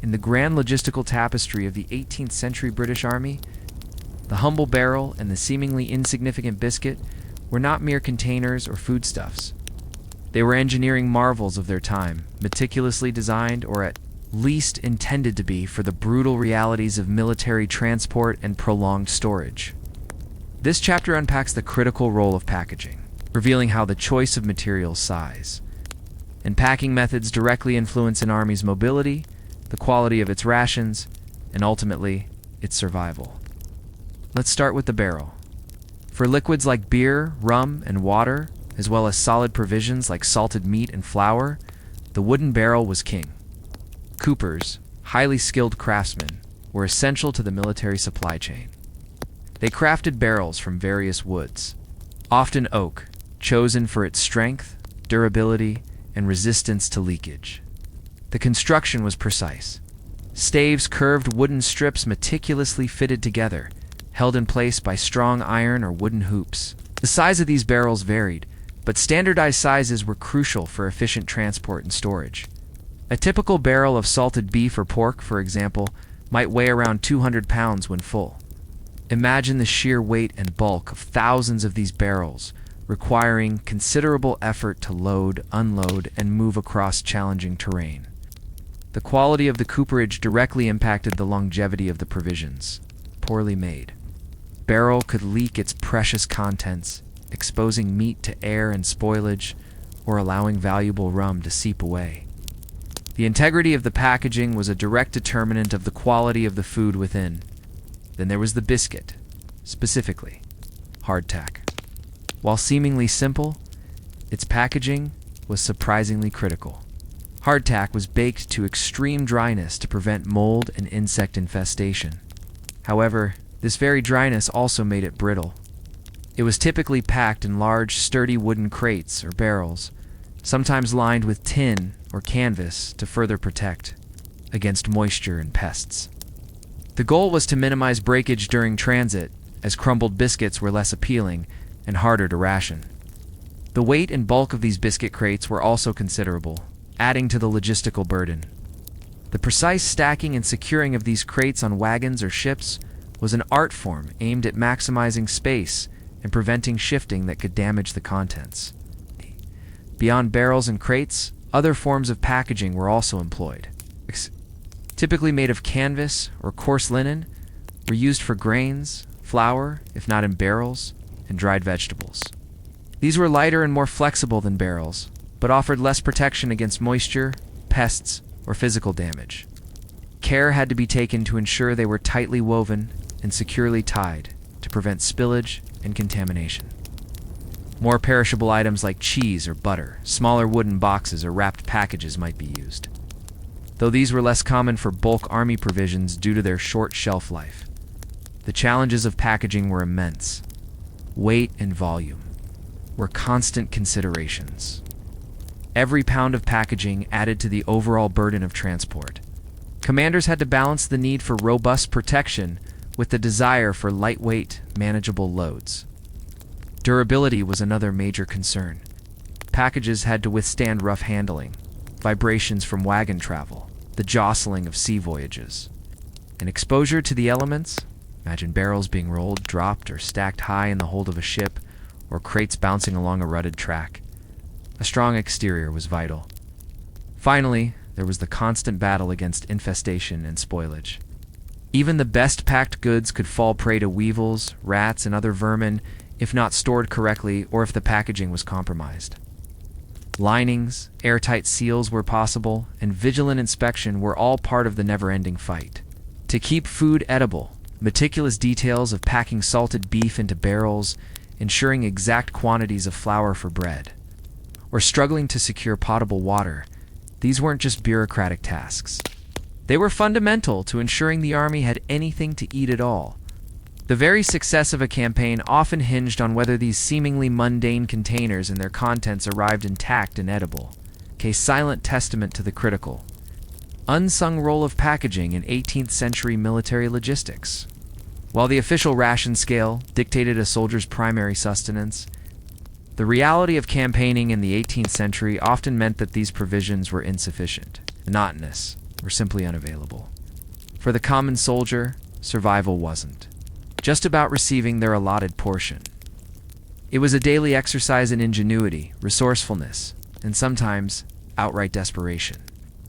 In the grand logistical tapestry of the 18th century British Army, the humble barrel and the seemingly insignificant biscuit were not mere containers or foodstuffs. They were engineering marvels of their time, meticulously designed or at least intended to be for the brutal realities of military transport and prolonged storage. This chapter unpacks the critical role of packaging, revealing how the choice of materials, size, and packing methods directly influence an army's mobility, the quality of its rations, and ultimately, its survival. Let's start with the barrel. For liquids like beer, rum, and water, as well as solid provisions like salted meat and flour, the wooden barrel was king. Coopers, highly skilled craftsmen, were essential to the military supply chain. They crafted barrels from various woods, often oak, chosen for its strength, durability, and resistance to leakage. The construction was precise. Staves, curved wooden strips meticulously fitted together, held in place by strong iron or wooden hoops. The size of these barrels varied, but standardized sizes were crucial for efficient transport and storage. A typical barrel of salted beef or pork, for example, might weigh around 200 pounds when full. Imagine the sheer weight and bulk of thousands of these barrels, requiring considerable effort to load, unload, and move across challenging terrain. The quality of the cooperage directly impacted the longevity of the provisions. Poorly made, barrel could leak its precious contents, exposing meat to air and spoilage, or allowing valuable rum to seep away. The integrity of the packaging was a direct determinant of the quality of the food within. Then there was the biscuit, specifically hardtack. While seemingly simple, its packaging was surprisingly critical. Hardtack was baked to extreme dryness to prevent mold and insect infestation. However, this very dryness also made it brittle. It was typically packed in large, sturdy wooden crates or barrels, sometimes lined with tin or canvas to further protect against moisture and pests. The goal was to minimize breakage during transit, as crumbled biscuits were less appealing and harder to ration. The weight and bulk of these biscuit crates were also considerable, adding to the logistical burden. The precise stacking and securing of these crates on wagons or ships was an art form aimed at maximizing space and preventing shifting that could damage the contents. Beyond barrels and crates, other forms of packaging were also employed. Typically made of canvas or coarse linen, were used for grains, flour, if not in barrels, and dried vegetables. These were lighter and more flexible than barrels, but offered less protection against moisture, pests, or physical damage. Care had to be taken to ensure they were tightly woven and securely tied to prevent spillage and contamination. More perishable items like cheese or butter, smaller wooden boxes or wrapped packages might be used, though these were less common for bulk army provisions due to their short shelf life. The challenges of packaging were immense. Weight and volume were constant considerations. Every pound of packaging added to the overall burden of transport. Commanders had to balance the need for robust protection with the desire for lightweight, manageable loads. Durability was another major concern. Packages had to withstand rough handling, vibrations from wagon travel, the jostling of sea voyages, and exposure to the elements. Imagine barrels being rolled, dropped, or stacked high in the hold of a ship, or crates bouncing along a rutted track. A strong exterior was vital. Finally, there was the constant battle against infestation and spoilage. Even the best packed goods could fall prey to weevils, rats, and other vermin if not stored correctly or if the packaging was compromised. Linings, airtight seals were possible, and vigilant inspection were all part of the never-ending fight. To keep food edible, meticulous details of packing salted beef into barrels, ensuring exact quantities of flour for bread, or struggling to secure potable water, these weren't just bureaucratic tasks. They were fundamental to ensuring the army had anything to eat at all. The very success of a campaign often hinged on whether these seemingly mundane containers and their contents arrived intact and edible, a silent testament to the critical, unsung role of packaging in 18th century military logistics. While the official ration scale dictated a soldier's primary sustenance, the reality of campaigning in the 18th century often meant that these provisions were insufficient, monotonous, were simply unavailable. For the common soldier, survival wasn't just about receiving their allotted portion. It was a daily exercise in ingenuity, resourcefulness, and sometimes outright desperation.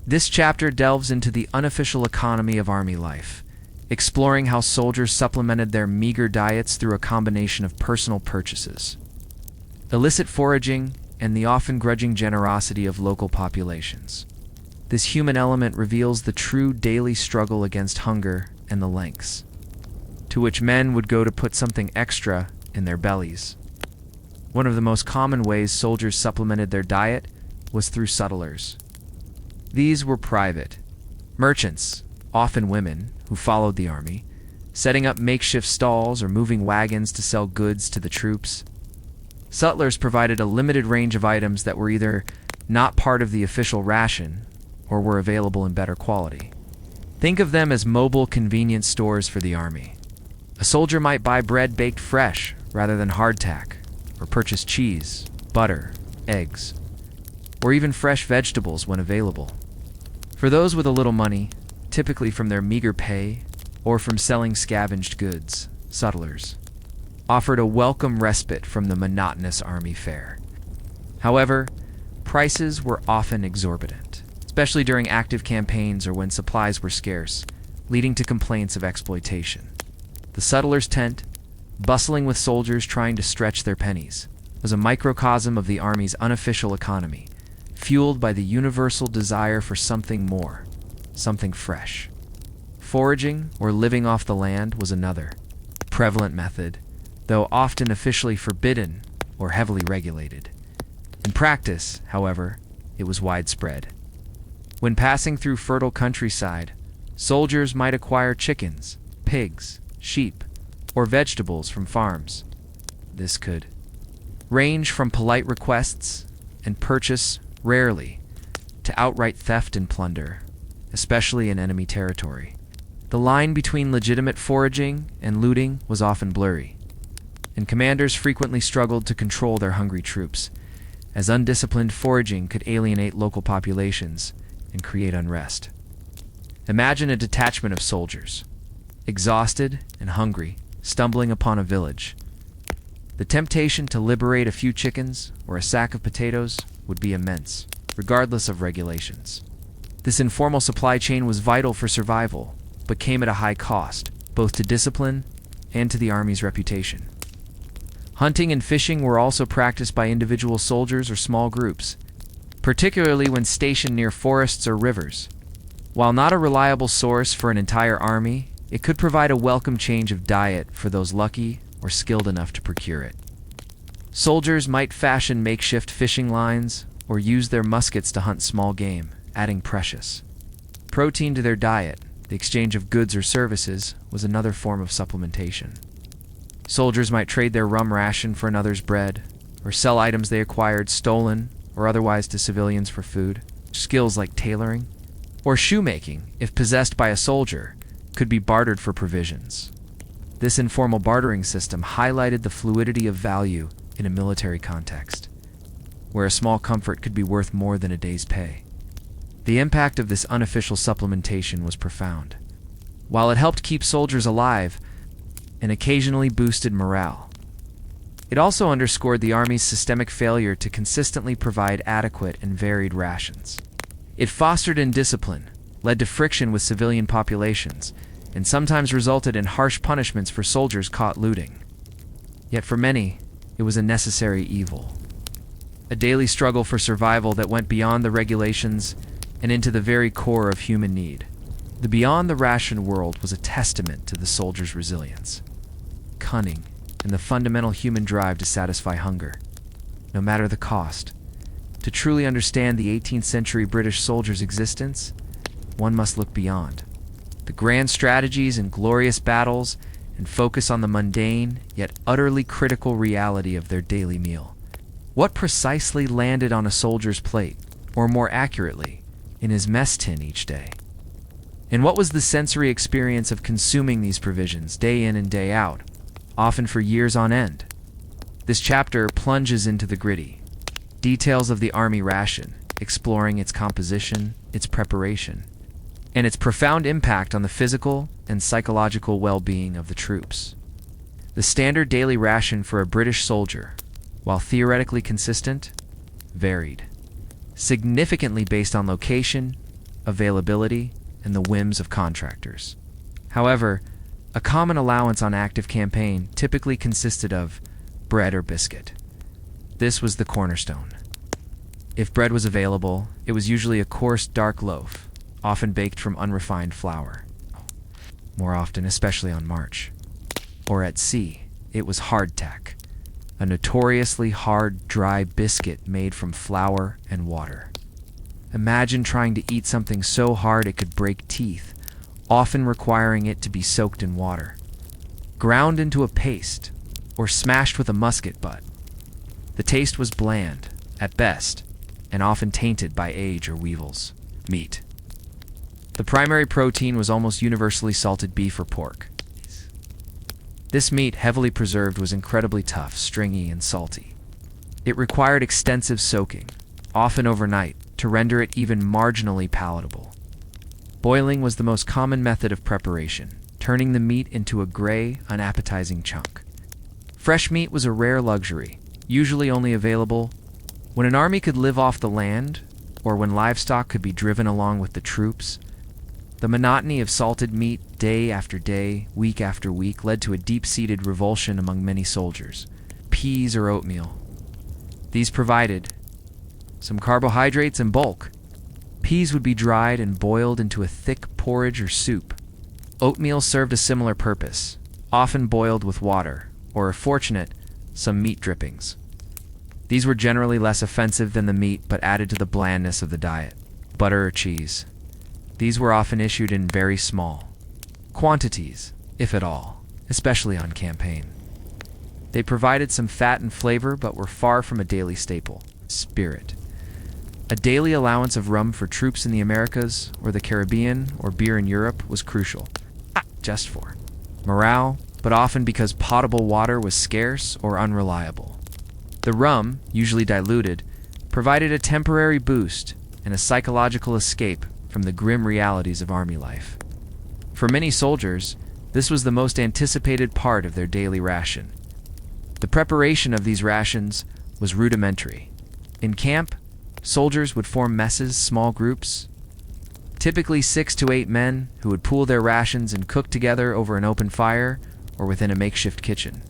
This chapter delves into the unofficial economy of army life, exploring how soldiers supplemented their meager diets through a combination of personal purchases, illicit foraging, and the often grudging generosity of local populations. This human element reveals the true daily struggle against hunger and the lengths to which men would go to put something extra in their bellies. One of the most common ways soldiers supplemented their diet was through sutlers. These were private merchants, often women, who followed the army, setting up makeshift stalls or moving wagons to sell goods to the troops. Sutlers provided a limited range of items that were either not part of the official ration or were available in better quality. Think of them as mobile convenience stores for the army. A soldier might buy bread baked fresh rather than hardtack, or purchase cheese, butter, eggs, or even fresh vegetables when available. For those with a little money, typically from their meager pay or from selling scavenged goods, sutlers offered a welcome respite from the monotonous army fare. However, prices were often exorbitant, especially during active campaigns or when supplies were scarce, leading to complaints of exploitation. The sutler's tent, bustling with soldiers trying to stretch their pennies, was a microcosm of the army's unofficial economy, fueled by the universal desire for something more, something fresh. Foraging, or living off the land, was another prevalent method, though often officially forbidden or heavily regulated. In practice, however, it was widespread. When passing through fertile countryside, soldiers might acquire chickens, pigs, sheep, or vegetables from farms. This could range from polite requests and purchase rarely to outright theft and plunder, especially in enemy territory. The line between legitimate foraging and looting was often blurry, and commanders frequently struggled to control their hungry troops, as undisciplined foraging could alienate local populations and create unrest. Imagine a detachment of soldiers, exhausted and hungry, stumbling upon a village. The temptation to liberate a few chickens or a sack of potatoes would be immense, regardless of regulations. This informal supply chain was vital for survival, but came at a high cost, both to discipline and to the army's reputation. Hunting and fishing were also practiced by individual soldiers or small groups, particularly when stationed near forests or rivers. While not a reliable source for an entire army, it could provide a welcome change of diet for those lucky or skilled enough to procure it. Soldiers might fashion makeshift fishing lines or use their muskets to hunt small game, adding precious protein to their diet. The exchange of goods or services was another form of supplementation. Soldiers might trade their rum ration for another's bread, or sell items they acquired stolen or otherwise to civilians for food. Skills like tailoring or shoemaking, if possessed by a soldier, could be bartered for provisions. This informal bartering system highlighted the fluidity of value in a military context, where a small comfort could be worth more than a day's pay. The impact of this unofficial supplementation was profound. While it helped keep soldiers alive and occasionally boosted morale, it also underscored the Army's systemic failure to consistently provide adequate and varied rations. It fostered indiscipline, led to friction with civilian populations, and sometimes resulted in harsh punishments for soldiers caught looting. Yet for many, it was a necessary evil. A daily struggle for survival that went beyond the regulations and into the very core of human need. The beyond the ration world was a testament to the soldier's resilience, cunning, and the fundamental human drive to satisfy hunger, no matter the cost. To truly understand the 18th century British soldier's existence, one must look beyond the grand strategies and glorious battles and focus on the mundane yet utterly critical reality of their daily meal. What precisely landed on a soldier's plate, or more accurately, in his mess tin each day? And what was the sensory experience of consuming these provisions day in and day out, often for years on end? This chapter plunges into the gritty details of the army ration, exploring its composition, its preparation, and its profound impact on the physical and psychological well-being of the troops. The standard daily ration for a British soldier, while theoretically consistent, varied, significantly based on location, availability, and the whims of contractors. However, a common allowance on active campaign typically consisted of bread or biscuit. This was the cornerstone. If bread was available, it was usually a coarse, dark loaf, often baked from unrefined flour. More often, especially on march. Or at sea, it was hardtack, a notoriously hard, dry biscuit made from flour and water. Imagine trying to eat something so hard it could break teeth, often requiring it to be soaked in water, ground into a paste, or smashed with a musket butt. The taste was bland, at best, and often tainted by age or weevils. Meat. The primary protein was almost universally salted beef or pork. This meat, heavily preserved, was incredibly tough, stringy, and salty. It required extensive soaking, often overnight, to render it even marginally palatable. Boiling was the most common method of preparation, turning the meat into a gray, unappetizing chunk. Fresh meat was a rare luxury, usually only available when an army could live off the land, or when livestock could be driven along with the troops. The monotony of salted meat day after day, week after week, led to a deep-seated revulsion among many soldiers. Peas or oatmeal. These provided some carbohydrates in bulk. Peas would be dried and boiled into a thick porridge or soup. Oatmeal served a similar purpose, often boiled with water, or if fortunate, some meat drippings. These were generally less offensive than the meat, but added to the blandness of the diet. Butter or cheese. These were often issued in very small quantities, if at all, especially on campaign. They provided some fat and flavor, but were far from a daily staple. Spirit. A daily allowance of rum for troops in the Americas or the Caribbean, or beer in Europe, was crucial. Just for morale, but often because potable water was scarce or unreliable. The rum, usually diluted, provided a temporary boost and a psychological escape from the grim realities of army life. For many soldiers, this was the most anticipated part of their daily ration. The preparation of these rations was rudimentary. In camp, soldiers would form messes, small groups, typically 6 to 8 men, who would pool their rations and cook together over an open fire or within a makeshift kitchen.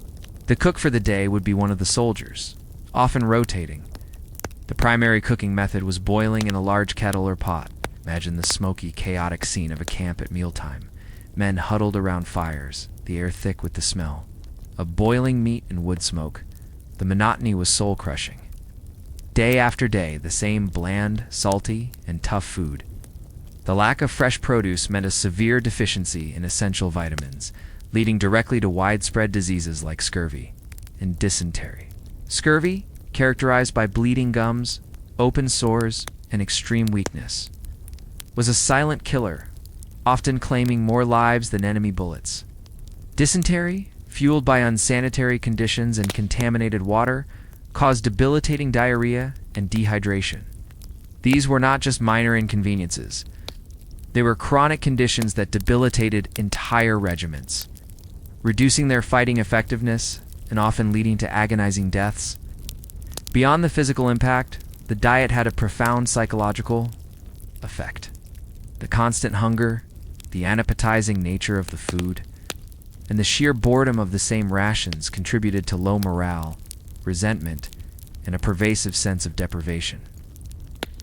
The cook for the day would be one of the soldiers, often rotating. The primary cooking method was boiling in a large kettle or pot. Imagine the smoky, chaotic scene of a camp at mealtime. Men huddled around fires, the air thick with the smell of boiling meat and wood smoke. The monotony was soul-crushing. Day after day, the same bland, salty, and tough food. The lack of fresh produce meant a severe deficiency in essential vitamins, leading directly to widespread diseases like scurvy and dysentery. Scurvy, characterized by bleeding gums, open sores, and extreme weakness, was a silent killer, often claiming more lives than enemy bullets. Dysentery, fueled by unsanitary conditions and contaminated water, caused debilitating diarrhea and dehydration. These were not just minor inconveniences. They were chronic conditions that debilitated entire regiments, reducing their fighting effectiveness and often leading to agonizing deaths. Beyond the physical impact, the diet had a profound psychological effect. The constant hunger, the unappetizing nature of the food, and the sheer boredom of the same rations contributed to low morale, resentment, and a pervasive sense of deprivation.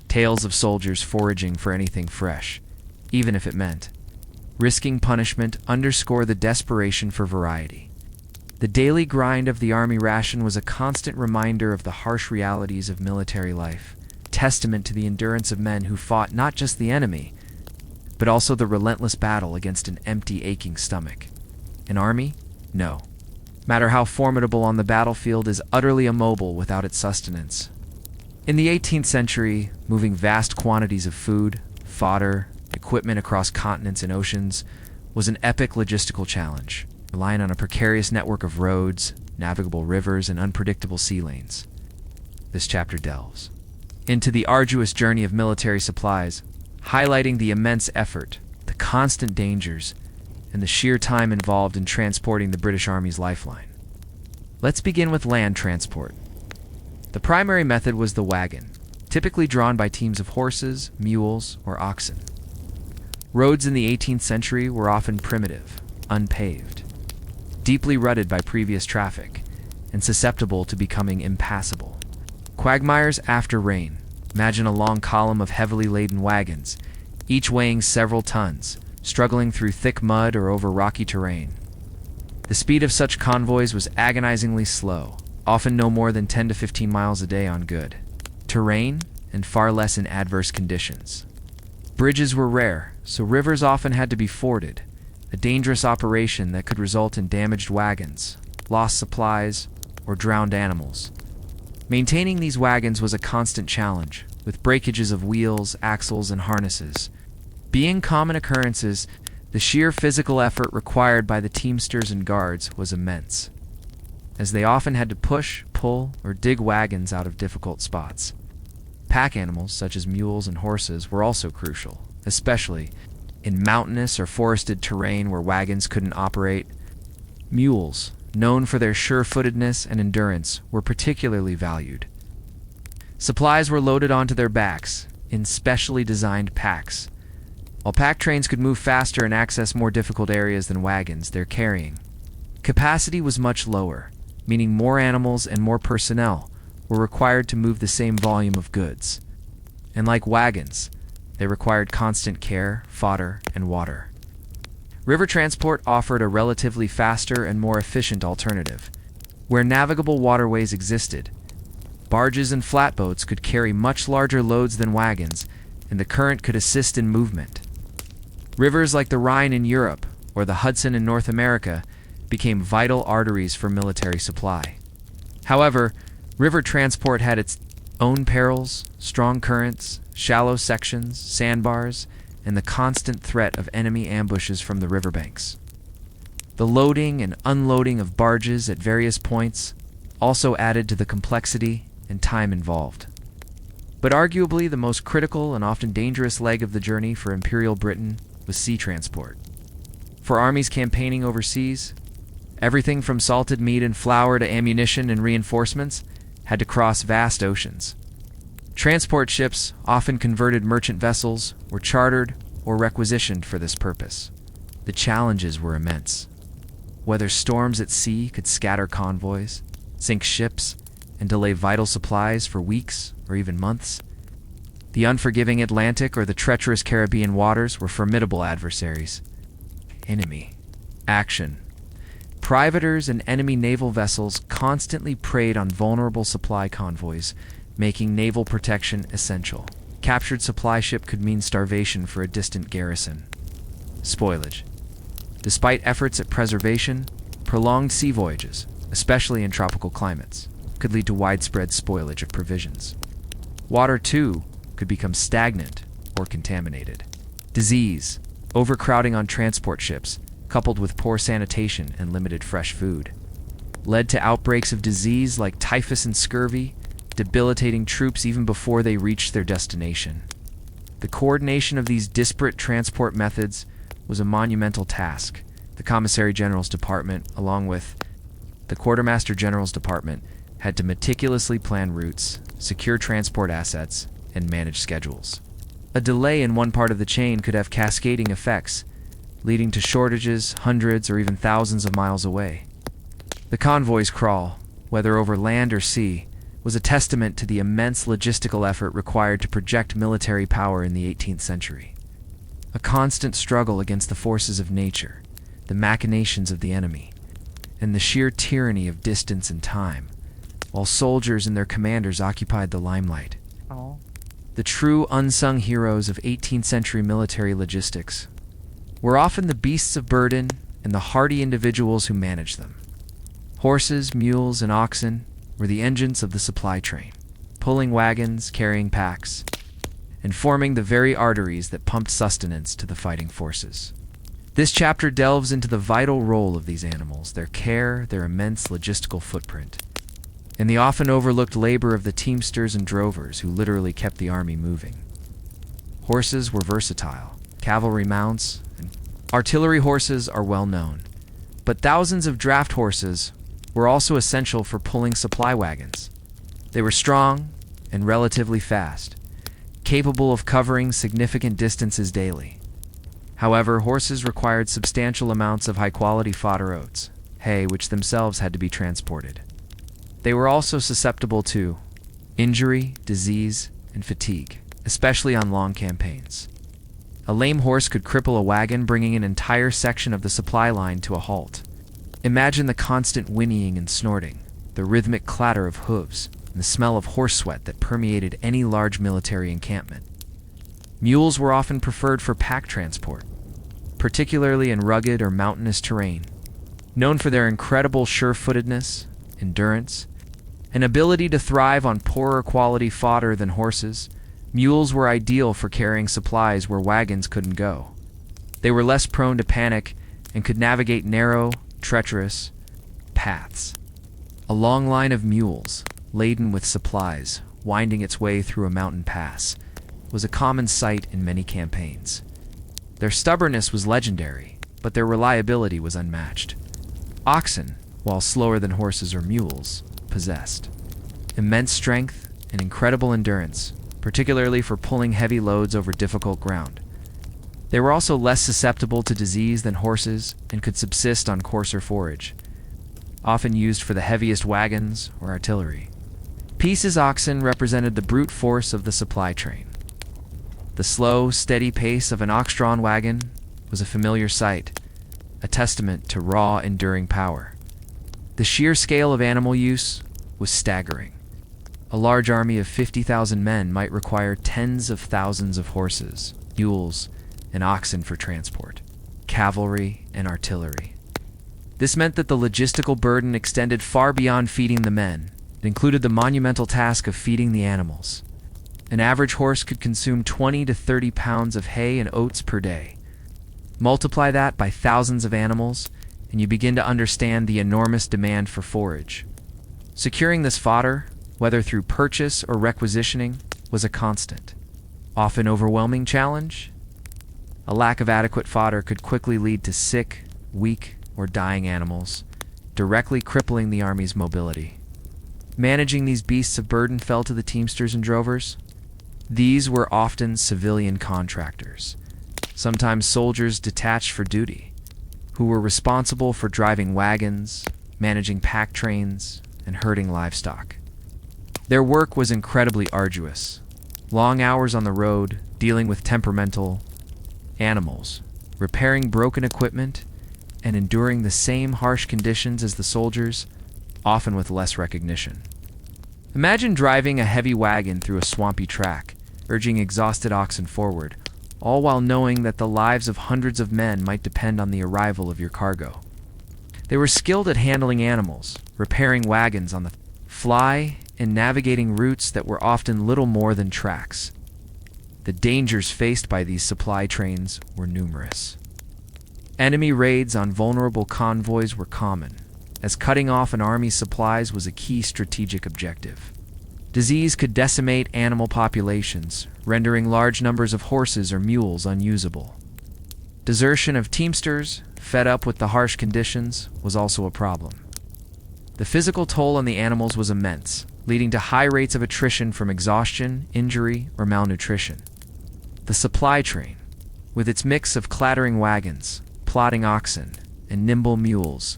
Tales of soldiers foraging for anything fresh, even if it meant risking punishment, underscore the desperation for variety. The daily grind of the army ration was a constant reminder of the harsh realities of military life, testament to the endurance of men who fought not just the enemy, but also the relentless battle against an empty, aching stomach. An army? No matter how formidable on the battlefield, is utterly immobile without its sustenance. In the 18th century, moving vast quantities of food, fodder, equipment across continents and oceans was an epic logistical challenge, relying on a precarious network of roads, navigable rivers, and unpredictable sea lanes. This chapter delves into the arduous journey of military supplies, highlighting the immense effort, the constant dangers, and the sheer time involved in transporting the British Army's lifeline. Let's begin with land transport. The primary method was the wagon, typically drawn by teams of horses, mules, or oxen. Roads in the 18th century were often primitive, unpaved, deeply rutted by previous traffic, and susceptible to becoming impassable. Quagmires after rain. Imagine a long column of heavily laden wagons, each weighing several tons, struggling through thick mud or over rocky terrain. The speed of such convoys was agonizingly slow, often no more than 10 to 15 miles a day on good terrain and far less in adverse conditions. Bridges were rare, so rivers often had to be forded, a dangerous operation that could result in damaged wagons, lost supplies, or drowned animals. Maintaining these wagons was a constant challenge, with breakages of wheels, axles, and harnesses. Being common occurrences, the sheer physical effort required by the teamsters and guards was immense, as they often had to push, pull, or dig wagons out of difficult spots. Pack animals, such as mules and horses, were also crucial, especially in mountainous or forested terrain where wagons couldn't operate. Mules, known for their sure-footedness and endurance, were particularly valued. Supplies were loaded onto their backs in specially designed packs. While pack trains could move faster and access more difficult areas than wagons, their carrying capacity was much lower, meaning more animals and more personnel were required to move the same volume of goods. And like wagons, they required constant care, fodder, and water. River transport offered a relatively faster and more efficient alternative. Where navigable waterways existed, barges and flatboats could carry much larger loads than wagons, and the current could assist in movement. Rivers like the Rhine in Europe or the Hudson in North America became vital arteries for military supply. However, river transport had its own perils, strong currents, shallow sections, sandbars, and the constant threat of enemy ambushes from the riverbanks. The loading and unloading of barges at various points also added to the complexity and time involved. But arguably the most critical and often dangerous leg of the journey for Imperial Britain was sea transport. For armies campaigning overseas, everything from salted meat and flour to ammunition and reinforcements had to cross vast oceans. Transport ships, often converted merchant vessels, were chartered or requisitioned for this purpose. The challenges were immense. Whether storms at sea could scatter convoys, sink ships, and delay vital supplies for weeks or even months, the unforgiving Atlantic or the treacherous Caribbean waters were formidable adversaries. Enemy action. Privateers and enemy naval vessels constantly preyed on vulnerable supply convoys, making naval protection essential. Captured supply ship could mean starvation for a distant garrison. Spoilage. Despite efforts at preservation, prolonged sea voyages, especially in tropical climates, could lead to widespread spoilage of provisions. Water, too, could become stagnant or contaminated. Disease. Overcrowding on transport ships, coupled with poor sanitation and limited fresh food, led to outbreaks of disease like typhus and scurvy, debilitating troops even before they reached their destination. The coordination of these disparate transport methods was a monumental task. The Commissary General's Department, along with the Quartermaster General's Department, had to meticulously plan routes, secure transport assets, and manage schedules. A delay in one part of the chain could have cascading effects, leading to shortages hundreds or even thousands of miles away. The convoy's crawl, whether over land or sea, was a testament to the immense logistical effort required to project military power in the 18th century. A constant struggle against the forces of nature, the machinations of the enemy, and the sheer tyranny of distance and time, while soldiers and their commanders occupied the limelight. The true unsung heroes of 18th century military logistics were often the beasts of burden and the hardy individuals who managed them. Horses, mules, and oxen were the engines of the supply train, pulling wagons, carrying packs, and forming the very arteries that pumped sustenance to the fighting forces. This chapter delves into the vital role of these animals, their care, their immense logistical footprint, and the often overlooked labor of the teamsters and drovers who literally kept the army moving. Horses were versatile, cavalry mounts, and artillery horses are well known. But thousands of draft horses were also essential for pulling supply wagons. They were strong and relatively fast, capable of covering significant distances daily. However, horses required substantial amounts of high-quality fodder oats, hay, which themselves had to be transported. They were also susceptible to injury, disease, and fatigue, especially on long campaigns. A lame horse could cripple a wagon, bringing an entire section of the supply line to a halt. Imagine the constant whinnying and snorting, the rhythmic clatter of hooves, and the smell of horse sweat that permeated any large military encampment. Mules were often preferred for pack transport, particularly in rugged or mountainous terrain. Known for their incredible sure-footedness, endurance, and ability to thrive on poorer quality fodder than horses, mules were ideal for carrying supplies where wagons couldn't go. They were less prone to panic and could navigate narrow, treacherous paths. A long line of mules, laden with supplies, winding its way through a mountain pass, was a common sight in many campaigns. Their stubbornness was legendary, but their reliability was unmatched. Oxen, while slower than horses or mules, possessed immense strength and incredible endurance, particularly for pulling heavy loads over difficult ground. They were also less susceptible to disease than horses and could subsist on coarser forage, often used for the heaviest wagons or artillery. Peace's oxen represented the brute force of the supply train. The slow, steady pace of an ox-drawn wagon was a familiar sight, a testament to raw, enduring power. The sheer scale of animal use was staggering. A large army of 50,000 men might require tens of thousands of horses, mules, and oxen for transport, cavalry, and artillery. This meant that the logistical burden extended far beyond feeding the men. It included the monumental task of feeding the animals. An average horse could consume 20 to 30 pounds of hay and oats per day. Multiply that by thousands of animals, and you begin to understand the enormous demand for forage. Securing this fodder, whether through purchase or requisitioning, was a constant, often overwhelming challenge. A lack of adequate fodder could quickly lead to sick, weak, or dying animals, directly crippling the army's mobility. Managing these beasts of burden fell to the teamsters and drovers. These were often civilian contractors, sometimes soldiers detached for duty, who were responsible for driving wagons, managing pack trains, and herding livestock. Their work was incredibly arduous. Long hours on the road, dealing with temperamental animals, repairing broken equipment, and enduring the same harsh conditions as the soldiers, often with less recognition. Imagine driving a heavy wagon through a swampy track, urging exhausted oxen forward, all while knowing that the lives of hundreds of men might depend on the arrival of your cargo. They were skilled at handling animals, repairing wagons on the fly, and navigating routes that were often little more than tracks. The dangers faced by these supply trains were numerous. Enemy raids on vulnerable convoys were common, as cutting off an army's supplies was a key strategic objective. Disease could decimate animal populations, rendering large numbers of horses or mules unusable. Desertion of teamsters, fed up with the harsh conditions, was also a problem. The physical toll on the animals was immense, leading to high rates of attrition from exhaustion, injury, or malnutrition. The supply train, with its mix of clattering wagons, plodding oxen, and nimble mules,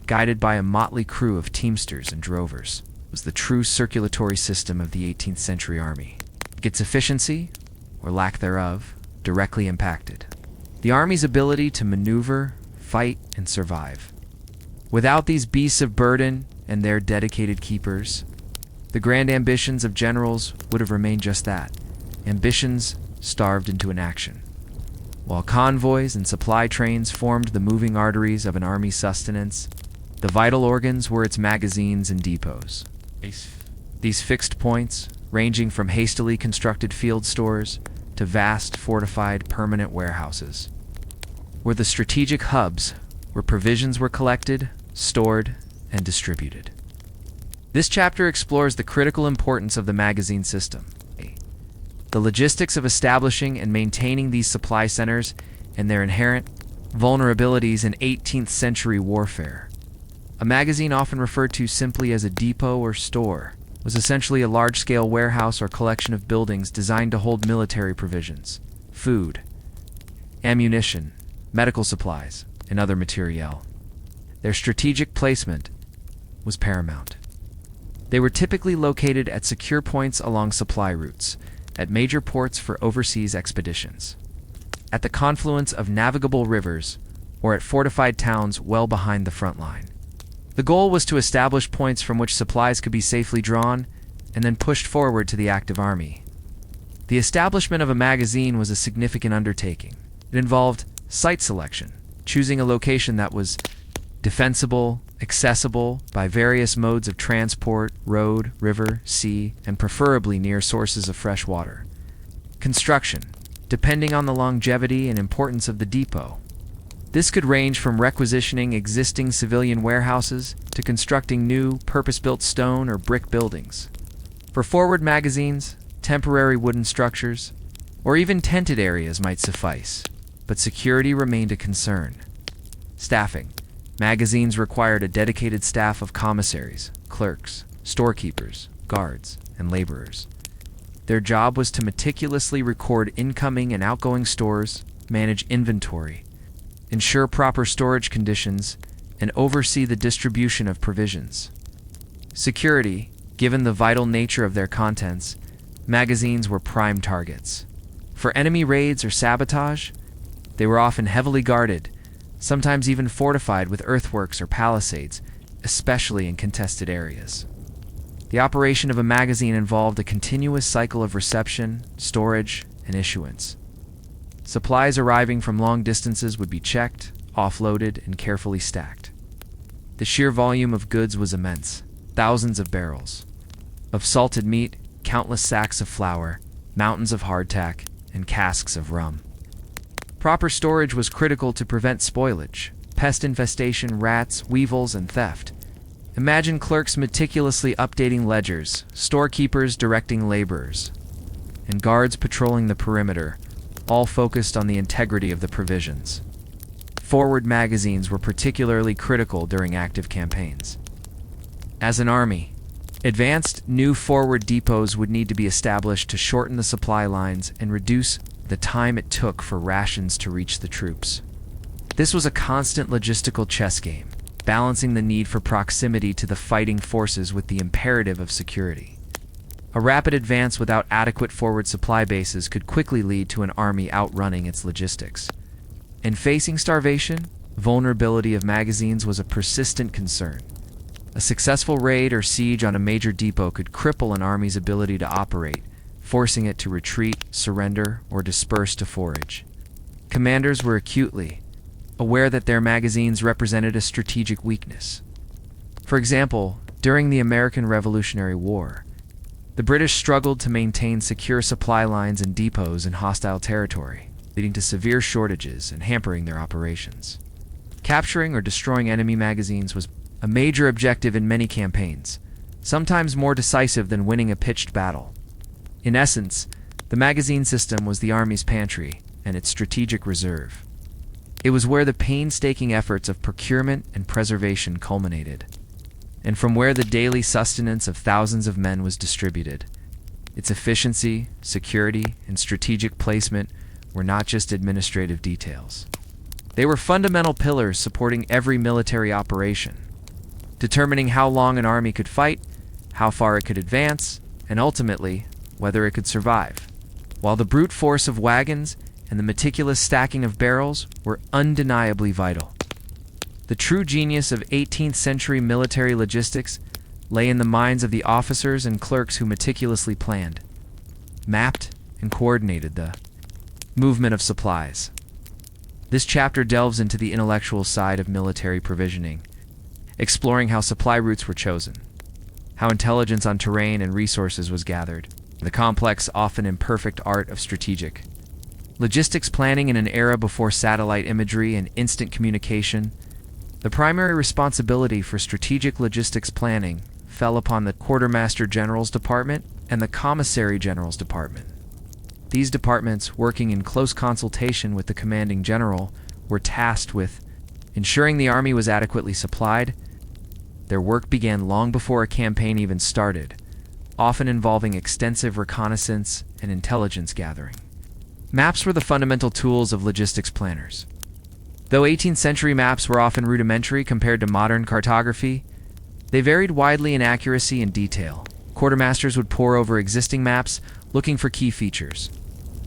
guided by a motley crew of teamsters and drovers, was the true circulatory system of the 18th century army. Its efficiency, or lack thereof, directly impacted the army's ability to maneuver, fight, and survive. Without these beasts of burden and their dedicated keepers, the grand ambitions of generals would have remained just that, ambitions starved into inaction. While convoys and supply trains formed the moving arteries of an army's sustenance, the vital organs were its magazines and depots. These fixed points, ranging from hastily constructed field stores to vast, fortified, permanent warehouses, were the strategic hubs where provisions were collected, stored, and distributed. This chapter explores the critical importance of the magazine system. the logistics of establishing and maintaining these supply centers, and their inherent vulnerabilities in 18th century warfare. A magazine, often referred to simply as a depot or store, was essentially a large-scale warehouse or collection of buildings designed to hold military provisions, food, ammunition, medical supplies, and other materiel. Their strategic placement was paramount. They were typically located at secure points along supply routes, at major ports for overseas expeditions, at the confluence of navigable rivers, or at fortified towns well behind the front line. The goal was to establish points from which supplies could be safely drawn and then pushed forward to the active army. The establishment of a magazine was a significant undertaking. It involved site selection, choosing a location that was defensible, accessible by various modes of transport, road, river, sea, and preferably near sources of fresh water. Construction, depending on the longevity and importance of the depot. This could range from requisitioning existing civilian warehouses to constructing new, purpose-built stone or brick buildings. For forward magazines, temporary wooden structures, or even tented areas might suffice, but security remained a concern. Staffing. Magazines required a dedicated staff of commissaries, clerks, storekeepers, guards, and laborers. Their job was to meticulously record incoming and outgoing stores, manage inventory, ensure proper storage conditions, and oversee the distribution of provisions. Security. Given the vital nature of their contents, magazines were prime targets. For enemy raids or sabotage, they were often heavily guarded, sometimes even fortified with earthworks or palisades, especially in contested areas. The operation of a magazine involved a continuous cycle of reception, storage, and issuance. Supplies arriving from long distances would be checked, offloaded, and carefully stacked. The sheer volume of goods was immense, thousands of barrels of salted meat, countless sacks of flour, mountains of hardtack, and casks of rum. Proper storage was critical to prevent spoilage, pest infestation, rats, weevils, and theft. Imagine clerks meticulously updating ledgers, storekeepers directing laborers, and guards patrolling the perimeter, all focused on the integrity of the provisions. Forward magazines were particularly critical during active campaigns. As an army, advanced new forward depots would need to be established to shorten the supply lines and reduce the time it took for rations to reach the troops. This was a constant logistical chess game, balancing the need for proximity to the fighting forces with the imperative of security. A rapid advance without adequate forward supply bases could quickly lead to an army outrunning its logistics. In facing starvation, vulnerability of magazines was a persistent concern. A successful raid or siege on a major depot could cripple an army's ability to operate, forcing it to retreat, surrender, or disperse to forage. Commanders were acutely aware that their magazines represented a strategic weakness. For example, during the American Revolutionary War, the British struggled to maintain secure supply lines and depots in hostile territory, leading to severe shortages and hampering their operations. Capturing or destroying enemy magazines was a major objective in many campaigns, sometimes more decisive than winning a pitched battle. In essence, the magazine system was the Army's pantry and its strategic reserve. It was where the painstaking efforts of procurement and preservation culminated, and from where the daily sustenance of thousands of men was distributed. Its efficiency, security, and strategic placement were not just administrative details. They were fundamental pillars supporting every military operation, determining how long an army could fight, how far it could advance, and ultimately, whether it could survive. While the brute force of wagons and the meticulous stacking of barrels were undeniably vital, the true genius of 18th century military logistics lay in the minds of the officers and clerks who meticulously planned, mapped, and coordinated the movement of supplies. This chapter delves into the intellectual side of military provisioning, exploring how supply routes were chosen, how intelligence on terrain and resources was gathered, the complex, often imperfect art of strategic logistics planning in an era before satellite imagery and instant communication. The primary responsibility for strategic logistics planning fell upon the Quartermaster General's Department and the Commissary General's Department. These departments, working in close consultation with the commanding general, were tasked with ensuring the army was adequately supplied. Their work began long before a campaign even started, often involving extensive reconnaissance and intelligence gathering. Maps were the fundamental tools of logistics planners. Though 18th century maps were often rudimentary compared to modern cartography, they varied widely in accuracy and detail. Quartermasters would pore over existing maps, looking for key features: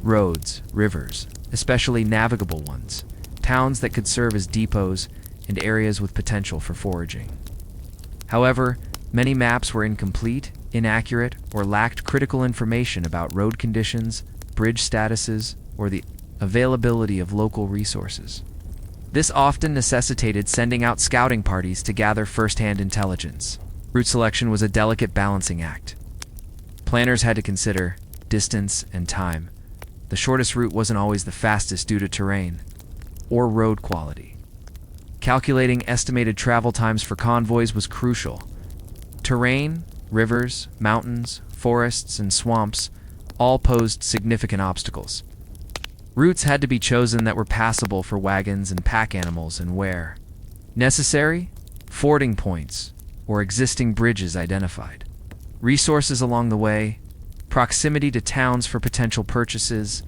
roads, rivers, especially navigable ones, towns that could serve as depots, and areas with potential for foraging. However, many maps were incomplete, inaccurate, or lacked critical information about road conditions, bridge statuses, or the availability of local resources. This often necessitated sending out scouting parties to gather first-hand intelligence. Route selection was a delicate balancing act. Planners had to consider distance and time. The shortest route wasn't always the fastest due to terrain or road quality. Calculating estimated travel times for convoys was crucial. Terrain, rivers, mountains, forests, and swamps all posed significant obstacles. Routes had to be chosen that were passable for wagons and pack animals and where necessary, fording points or existing bridges identified. Resources along the way, proximity to towns for potential purchases,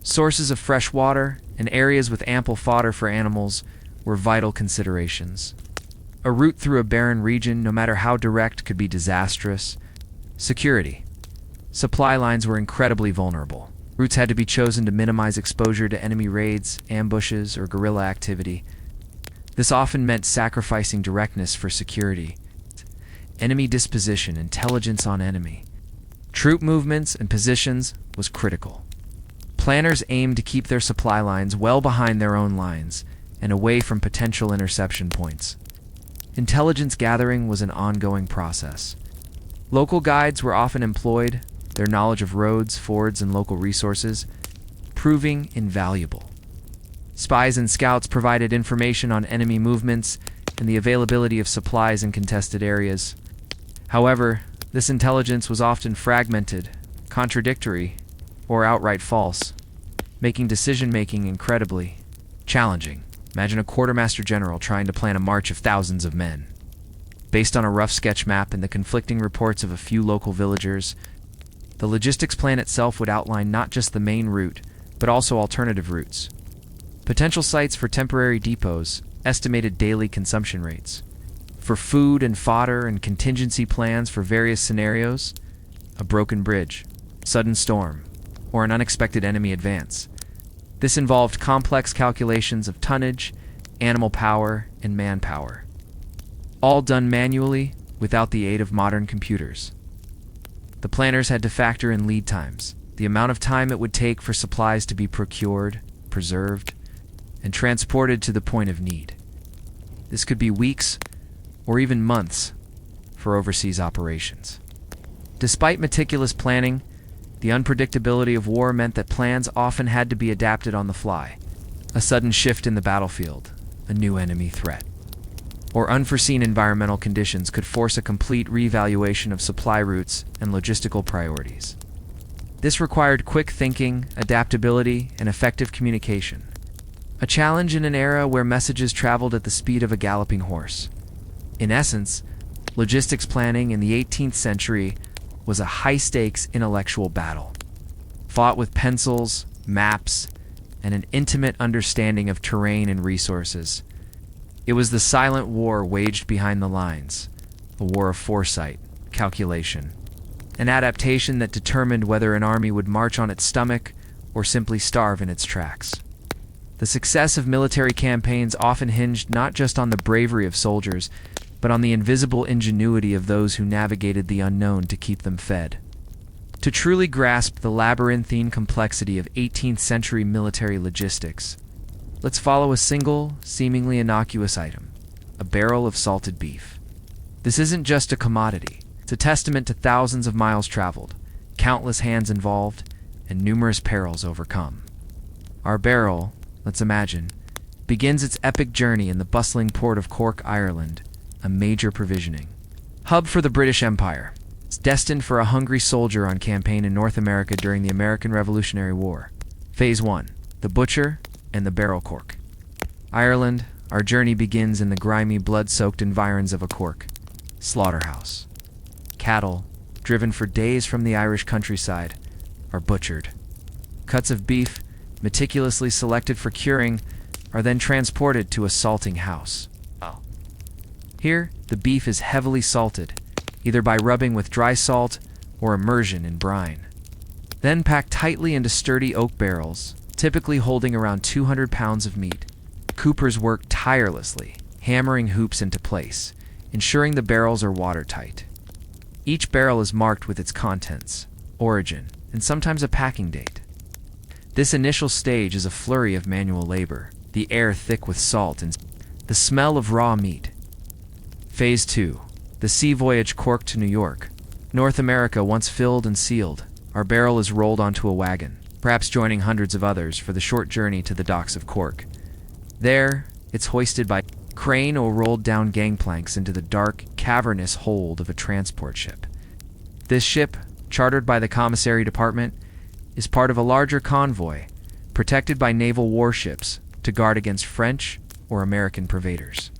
sources of fresh water, and areas with ample fodder for animals were vital considerations. A route through a barren region, no matter how direct, could be disastrous. Security. Supply lines were incredibly vulnerable. Routes had to be chosen to minimize exposure to enemy raids, ambushes, or guerrilla activity. This often meant sacrificing directness for security. Enemy disposition, intelligence on enemy, troop movements, and positions was critical. Planners aimed to keep their supply lines well behind their own lines and away from potential interception points. Intelligence gathering was an ongoing process. Local guides were often employed, their knowledge of roads, fords, and local resources proving invaluable. Spies and scouts provided information on enemy movements and the availability of supplies in contested areas. However, this intelligence was often fragmented, contradictory, or outright false, making decision-making incredibly challenging. Imagine a quartermaster general trying to plan a march of thousands of men. Based on a rough sketch map and the conflicting reports of a few local villagers, the logistics plan itself would outline not just the main route, but also alternative routes, potential sites for temporary depots, estimated daily consumption rates, for food and fodder, and contingency plans for various scenarios: a broken bridge, sudden storm, or an unexpected enemy advance. This involved complex calculations of tonnage, animal power, and manpower, all done manually without the aid of modern computers. The planners had to factor in lead times, the amount of time it would take for supplies to be procured, preserved, and transported to the point of need. This could be weeks or even months for overseas operations. Despite meticulous planning, the unpredictability of war meant that plans often had to be adapted on the fly. A sudden shift in the battlefield, a new enemy threat, or unforeseen environmental conditions could force a complete reevaluation of supply routes and logistical priorities. This required quick thinking, adaptability, and effective communication. A challenge in an era where messages traveled at the speed of a galloping horse. In essence, logistics planning in the 18th century was a high-stakes intellectual battle, fought with pencils, maps, and an intimate understanding of terrain and resources. It was the silent war waged behind the lines, a war of foresight, calculation, an adaptation that determined whether an army would march on its stomach or simply starve in its tracks. The success of military campaigns often hinged not just on the bravery of soldiers, but on the invisible ingenuity of those who navigated the unknown to keep them fed. To truly grasp the labyrinthine complexity of 18th century military logistics, let's follow a single, seemingly innocuous item: a barrel of salted beef. This isn't just a commodity. It's a testament to thousands of miles traveled, countless hands involved, and numerous perils overcome. Our barrel, let's imagine, begins its epic journey in the bustling port of Cork, Ireland, a major provisioning hub for the British Empire. It's destined for a hungry soldier on campaign in North America during the American Revolutionary War. Phase 1. The Butcher and the Barrel Cork. Ireland, our journey begins in the grimy, blood-soaked environs of a cork slaughterhouse. Cattle, driven for days from the Irish countryside, are butchered. Cuts of beef, meticulously selected for curing, are then transported to a salting house. Here, the beef is heavily salted, either by rubbing with dry salt or immersion in brine. Then packed tightly into sturdy oak barrels, typically holding around 200 pounds of meat. Coopers work tirelessly, hammering hoops into place, ensuring the barrels are watertight. Each barrel is marked with its contents, origin, and sometimes a packing date. This initial stage is a flurry of manual labor, the air thick with salt and the smell of raw meat. Phase 2. The sea voyage Cork to New York. North America once filled and sealed, our barrel is rolled onto a wagon, perhaps joining hundreds of others for the short journey to the docks of Cork. There, it's hoisted by crane or rolled down gangplanks into the dark, cavernous hold of a transport ship. This ship, chartered by the commissary department, is part of a larger convoy, protected by naval warships to guard against French or American pervaders.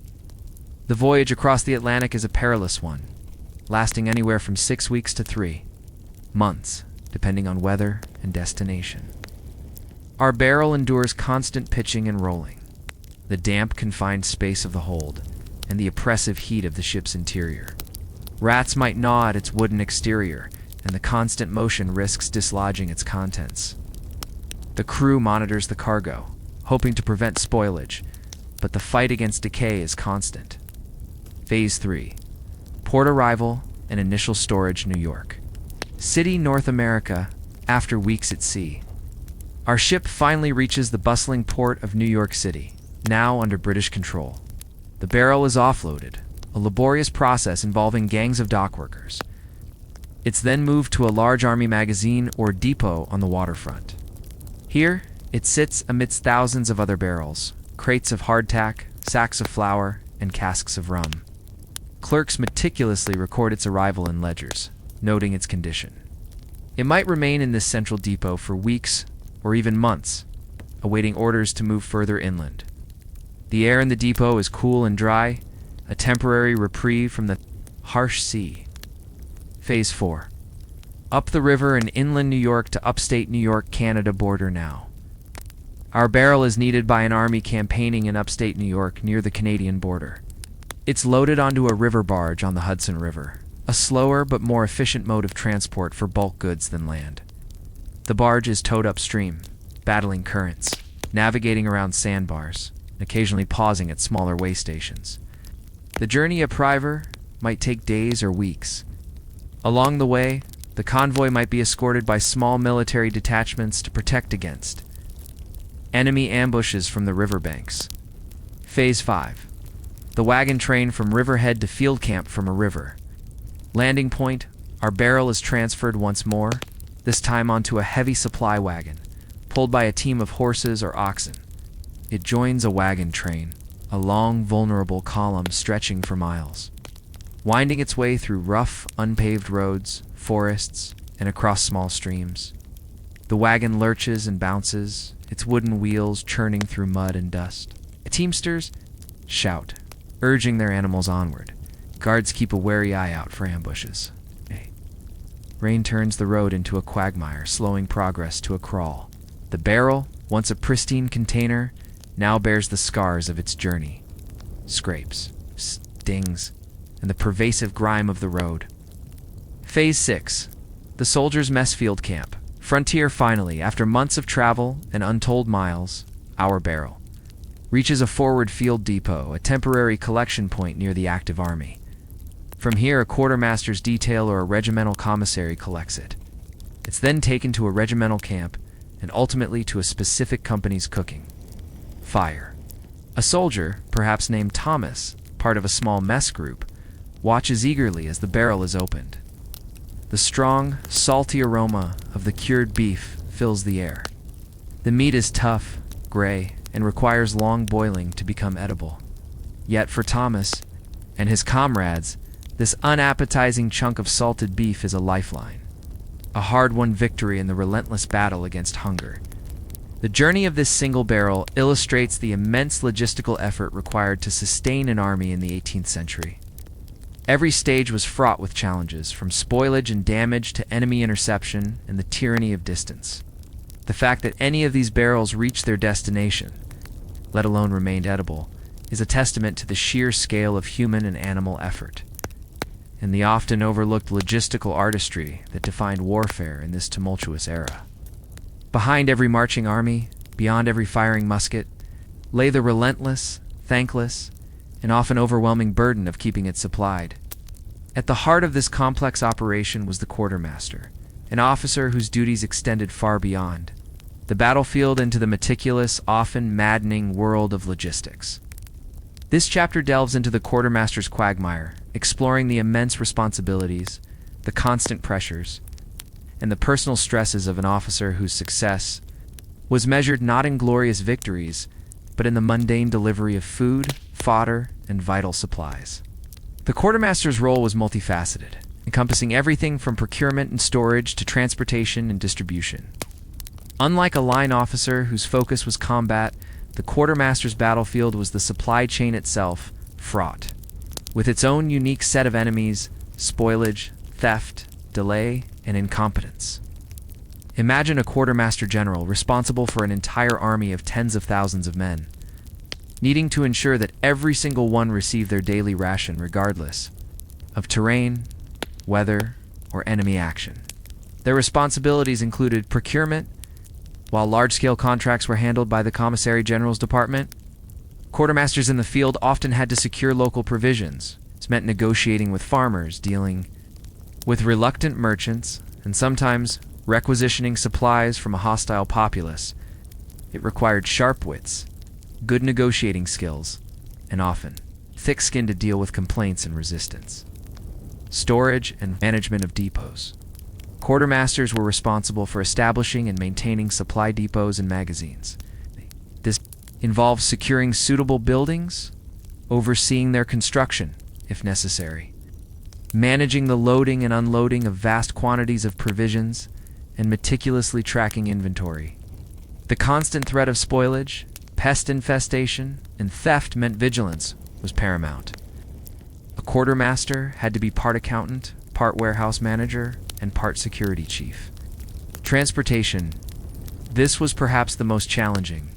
The voyage across the Atlantic is a perilous one, lasting anywhere from 6 weeks to 3 months, depending on weather and destination. Our barrel endures constant pitching and rolling, the damp, confined space of the hold, and the oppressive heat of the ship's interior. Rats might gnaw at its wooden exterior, and the constant motion risks dislodging its contents. The crew monitors the cargo, hoping to prevent spoilage, but the fight against decay is constant. Phase 3. Port arrival and initial storage, New York. City, North America, after weeks at sea. Our ship finally reaches the bustling port of New York City, now under British control. The barrel is offloaded, a laborious process involving gangs of dockworkers. It's then moved to a large army magazine or depot on the waterfront. Here, it sits amidst thousands of other barrels, crates of hardtack, sacks of flour, and casks of rum. Clerks meticulously record its arrival in ledgers, noting its condition. It might remain in this central depot for weeks or even months, awaiting orders to move further inland. The air in the depot is cool and dry, a temporary reprieve from the harsh sea. Phase 4. Up the river and inland New York to upstate New York, Canada border now. Our barrel is needed by an army campaigning in upstate New York near the Canadian border. It's loaded onto a river barge on the Hudson River, a slower but more efficient mode of transport for bulk goods than land. The barge is towed upstream, battling currents, navigating around sandbars, and occasionally pausing at smaller way stations. The journey upriver might take days or weeks. Along the way, the convoy might be escorted by small military detachments to protect against enemy ambushes from the riverbanks. Phase 5. The wagon train from riverhead to field camp from a river. Landing point, our barrel is transferred once more, this time onto a heavy supply wagon, pulled by a team of horses or oxen. It joins a wagon train, a long, vulnerable column stretching for miles, winding its way through rough, unpaved roads, forests, and across small streams. The wagon lurches and bounces, its wooden wheels churning through mud and dust. Teamsters shout, urging their animals onward. Guards keep a wary eye out for ambushes. Rain turns the road into a quagmire, slowing progress to a crawl. The barrel, once a pristine container, now bears the scars of its journey. Scrapes, stings, and the pervasive grime of the road. Phase 6. The Soldiers' Mess Field Camp. Frontier finally, after months of travel and untold miles, our barrel reaches a forward field depot, a temporary collection point near the active army. From here, a quartermaster's detail or a regimental commissary collects it. It's then taken to a regimental camp and ultimately to a specific company's cooking fire. A soldier, perhaps named Thomas, part of a small mess group, watches eagerly as the barrel is opened. The strong, salty aroma of the cured beef fills the air. The meat is tough, gray, and requires long boiling to become edible. Yet for Thomas and his comrades, This unappetizing chunk of salted beef is a lifeline, a hard-won victory in the relentless battle against hunger. The journey of this single barrel illustrates the immense logistical effort required to sustain an army in the 18th century. Every stage was fraught with challenges, from spoilage and damage to enemy interception and the tyranny of distance. The fact that any of these barrels reached their destination, let alone remained edible, is a testament to the sheer scale of human and animal effort, and the often overlooked logistical artistry that defined warfare in this tumultuous era. Behind every marching army, beyond every firing musket, lay the relentless, thankless, and often overwhelming burden of keeping it supplied. At the heart of this complex operation was the quartermaster, an officer whose duties extended far beyond the battlefield into the meticulous, often maddening world of logistics. This chapter delves into the quartermaster's quagmire, exploring the immense responsibilities, the constant pressures, and the personal stresses of an officer whose success was measured not in glorious victories, but in the mundane delivery of food, fodder, and vital supplies. The quartermaster's role was multifaceted, encompassing everything from procurement and storage to transportation and distribution. Unlike a line officer whose focus was combat, the quartermaster's battlefield was the supply chain itself, fraught with its own unique set of enemies, spoilage, theft, delay, and incompetence. Imagine a quartermaster general responsible for an entire army of tens of thousands of men, needing to ensure that every single one received their daily ration regardless of terrain, weather, or enemy action. Their responsibilities included procurement, while large-scale contracts were handled by the Commissary General's department. Quartermasters in the field often had to secure local provisions. This meant negotiating with farmers, dealing with reluctant merchants, and sometimes requisitioning supplies from a hostile populace. It required sharp wits, good negotiating skills, and often thick skin to deal with complaints and resistance. Storage and management of depots. Quartermasters were responsible for establishing and maintaining supply depots and magazines. This involved securing suitable buildings, overseeing their construction, if necessary, managing the loading and unloading of vast quantities of provisions, and meticulously tracking inventory. The constant threat of spoilage, pest infestation, and theft meant vigilance was paramount. A quartermaster had to be part accountant, part warehouse manager, and part security chief. Transportation. This was perhaps the most challenging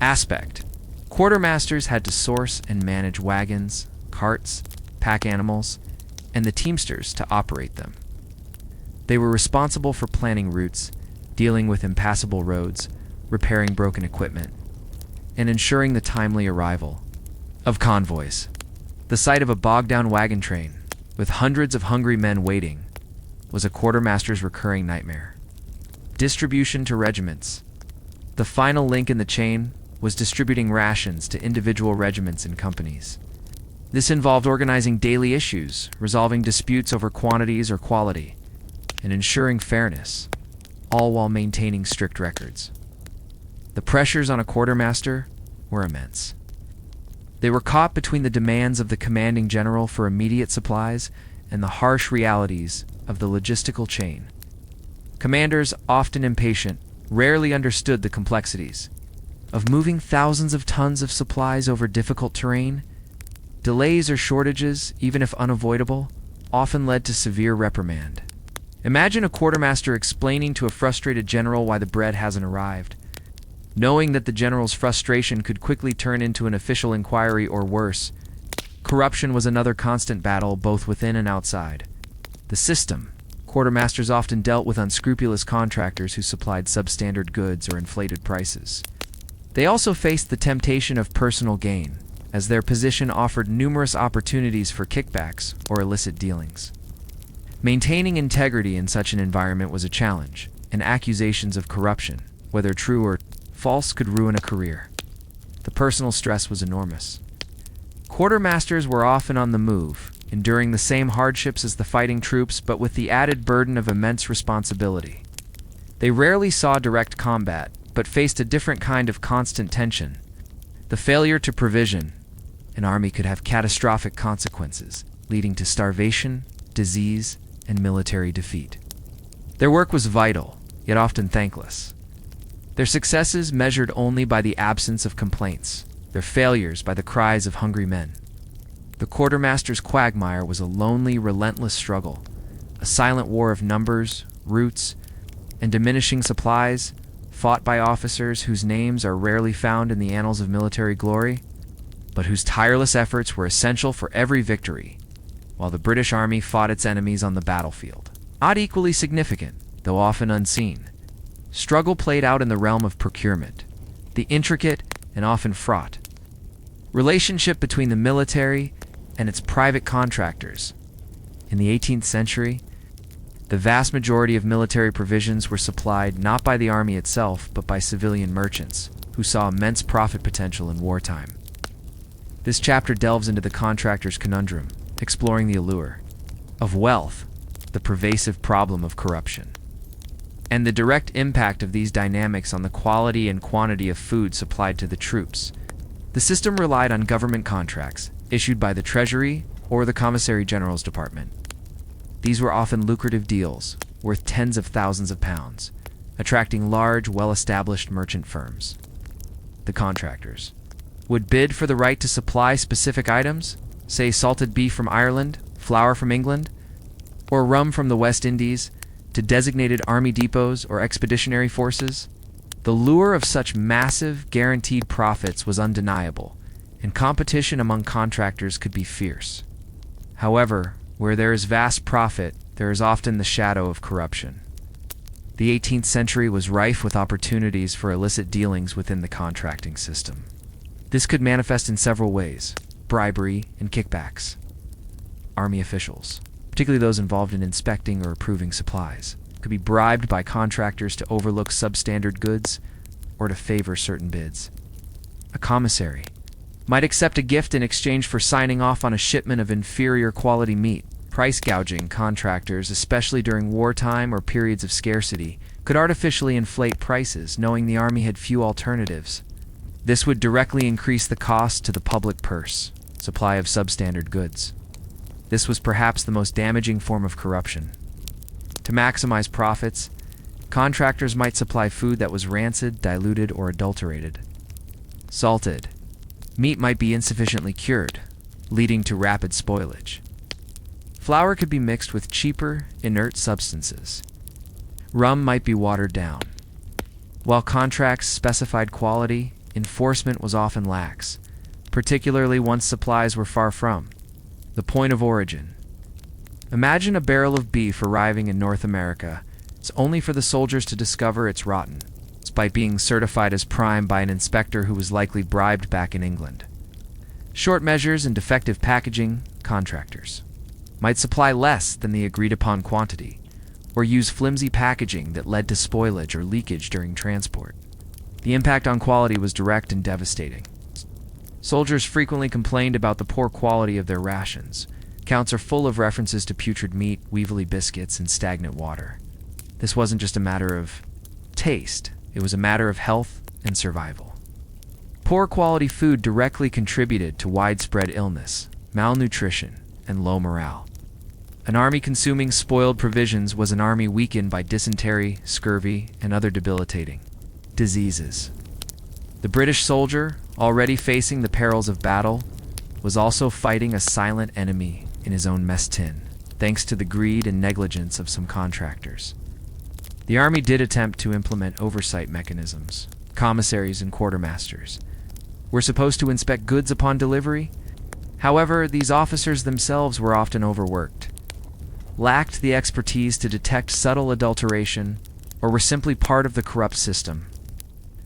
aspect. Quartermasters had to source and manage wagons, carts, pack animals, and the teamsters to operate them. They were responsible for planning routes, dealing with impassable roads, repairing broken equipment, and ensuring the timely arrival of convoys. The sight of a bogged-down wagon train, with hundreds of hungry men waiting, was a quartermaster's recurring nightmare. Distribution to regiments. The final link in the chain was distributing rations to individual regiments and companies. This involved organizing daily issues, resolving disputes over quantities or quality, and ensuring fairness, all while maintaining strict records. The pressures on a quartermaster were immense. They were caught between the demands of the commanding general for immediate supplies and the harsh realities of the logistical chain. Commanders, often impatient, rarely understood the complexities of moving thousands of tons of supplies over difficult terrain. Delays or shortages, even if unavoidable, often led to severe reprimand. Imagine a quartermaster explaining to a frustrated general why the bread hasn't arrived, knowing that the general's frustration could quickly turn into an official inquiry or worse. Corruption was another constant battle, both within and outside the system. Quartermasters often dealt with unscrupulous contractors who supplied substandard goods or inflated prices. They also faced the temptation of personal gain, as their position offered numerous opportunities for kickbacks or illicit dealings. Maintaining integrity in such an environment was a challenge, and accusations of corruption, whether true or false, could ruin a career. The personal stress was enormous. Quartermasters were often on the move, enduring the same hardships as the fighting troops, but with the added burden of immense responsibility. They rarely saw direct combat, but faced a different kind of constant tension. The failure to provision an army could have catastrophic consequences, leading to starvation, disease, and military defeat. Their work was vital, yet often thankless. Their successes measured only by the absence of complaints, their failures by the cries of hungry men. The quartermaster's quagmire was a lonely, relentless struggle, a silent war of numbers, routes, and diminishing supplies, fought by officers whose names are rarely found in the annals of military glory, but whose tireless efforts were essential for every victory, while the British Army fought its enemies on the battlefield. Not equally significant, though often unseen, struggle played out in the realm of procurement, the intricate and often fraught relationship between the military and its private contractors. In the 18th century, the vast majority of military provisions were supplied not by the army itself, but by civilian merchants, who saw immense profit potential in wartime. This chapter delves into the contractor's conundrum, exploring the allure of wealth, the pervasive problem of corruption, and the direct impact of these dynamics on the quality and quantity of food supplied to the troops. The system relied on government contracts, issued by the Treasury or the Commissary General's Department. These were often lucrative deals, worth tens of thousands of pounds, attracting large, well-established merchant firms. The contractors would bid for the right to supply specific items, say salted beef from Ireland, flour from England, or rum from the West Indies, to designated army depots or expeditionary forces. The lure of such massive, guaranteed profits was undeniable, and competition among contractors could be fierce. However, where there is vast profit, there is often the shadow of corruption. The 18th century was rife with opportunities for illicit dealings within the contracting system. This could manifest in several ways: bribery and kickbacks. Army officials, particularly those involved in inspecting or approving supplies, could be bribed by contractors to overlook substandard goods or to favor certain bids. A commissary might accept a gift in exchange for signing off on a shipment of inferior quality meat. Price gouging contractors, especially during wartime or periods of scarcity, could artificially inflate prices, knowing the army had few alternatives. This would directly increase the cost to the public purse, supply of substandard goods. This was perhaps the most damaging form of corruption. To maximize profits, contractors might supply food that was rancid, diluted, or adulterated. Salted meat might be insufficiently cured, leading to rapid spoilage. Flour could be mixed with cheaper, inert substances. Rum might be watered down. While contracts specified quality, enforcement was often lax, particularly once supplies were far from the point of origin. Imagine a barrel of beef arriving in North America. It's only for the soldiers to discover it's rotten, despite being certified as prime by an inspector who was likely bribed back in England. Short measures and defective packaging, contractors might supply less than the agreed-upon quantity, or use flimsy packaging that led to spoilage or leakage during transport. The impact on quality was direct and devastating. Soldiers frequently complained about the poor quality of their rations. Accounts are full of references to putrid meat, weevily biscuits, and stagnant water. This wasn't just a matter of taste, it was a matter of health and survival. Poor quality food directly contributed to widespread illness, malnutrition, and low morale. An army consuming spoiled provisions was an army weakened by dysentery, scurvy, and other debilitating diseases. The British soldier, already facing the perils of battle, was also fighting a silent enemy in his own mess tin, thanks to the greed and negligence of some contractors. The army did attempt to implement oversight mechanisms. Commissaries and quartermasters were supposed to inspect goods upon delivery. However, these officers themselves were often overworked, lacked the expertise to detect subtle adulteration, or were simply part of the corrupt system.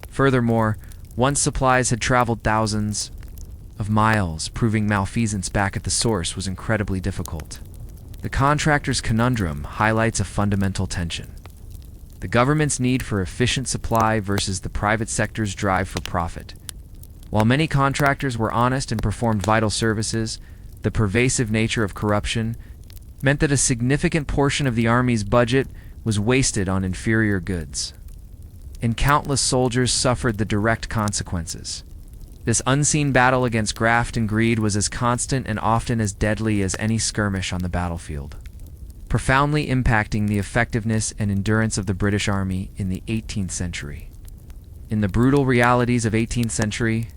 Furthermore, once supplies had traveled thousands of miles, proving malfeasance back at the source was incredibly difficult. The contractor's conundrum highlights a fundamental tension: the government's need for efficient supply versus the private sector's drive for profit. While many contractors were honest and performed vital services, the pervasive nature of corruption meant that a significant portion of the army's budget was wasted on inferior goods, and countless soldiers suffered the direct consequences. This unseen battle against graft and greed was as constant and often as deadly as any skirmish on the battlefield, profoundly impacting the effectiveness and endurance of the British Army in the 18th century. In the brutal realities of 18th century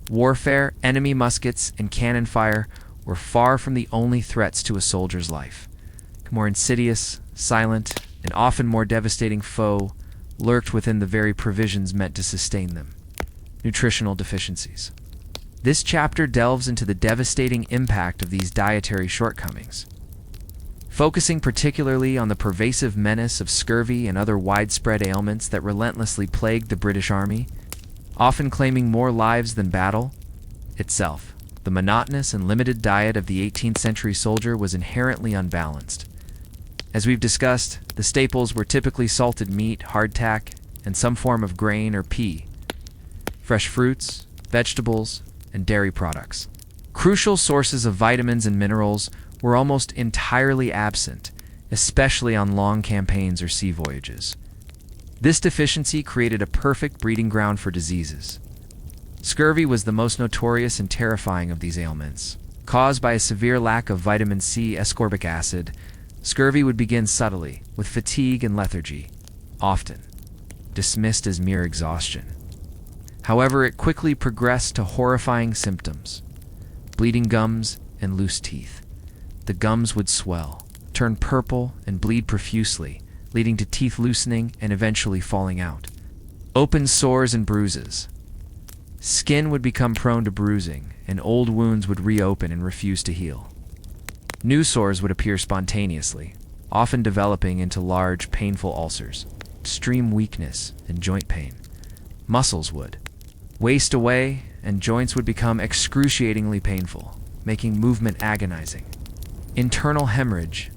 warfare, enemy muskets and cannon fire were far from the only threats to a soldier's life. A more insidious, silent, and often more devastating foe lurked within the very provisions meant to sustain them: nutritional deficiencies. This chapter delves into the devastating impact of these dietary shortcomings, focusing particularly on the pervasive menace of scurvy and other widespread ailments that relentlessly plagued the British Army, often claiming more lives than battle itself. The monotonous and limited diet of the 18th century soldier was inherently unbalanced. As we've discussed, the staples were typically salted meat, hardtack, and some form of grain or pea, fresh fruits, vegetables, and dairy products. Crucial sources of vitamins and minerals were almost entirely absent, especially on long campaigns or sea voyages. This deficiency created a perfect breeding ground for diseases. Scurvy was the most notorious and terrifying of these ailments. Caused by a severe lack of vitamin C ascorbic acid, scurvy would begin subtly, with fatigue and lethargy, often dismissed as mere exhaustion. However, it quickly progressed to horrifying symptoms: bleeding gums and loose teeth. The gums would swell, turn purple, and bleed profusely, leading to teeth loosening and eventually falling out. Open sores and bruises. Skin would become prone to bruising, and old wounds would reopen and refuse to heal. New sores would appear spontaneously, often developing into large, painful ulcers. Extreme weakness and joint pain. Muscles would waste away, and joints would become excruciatingly painful, making movement agonizing. Internal hemorrhage.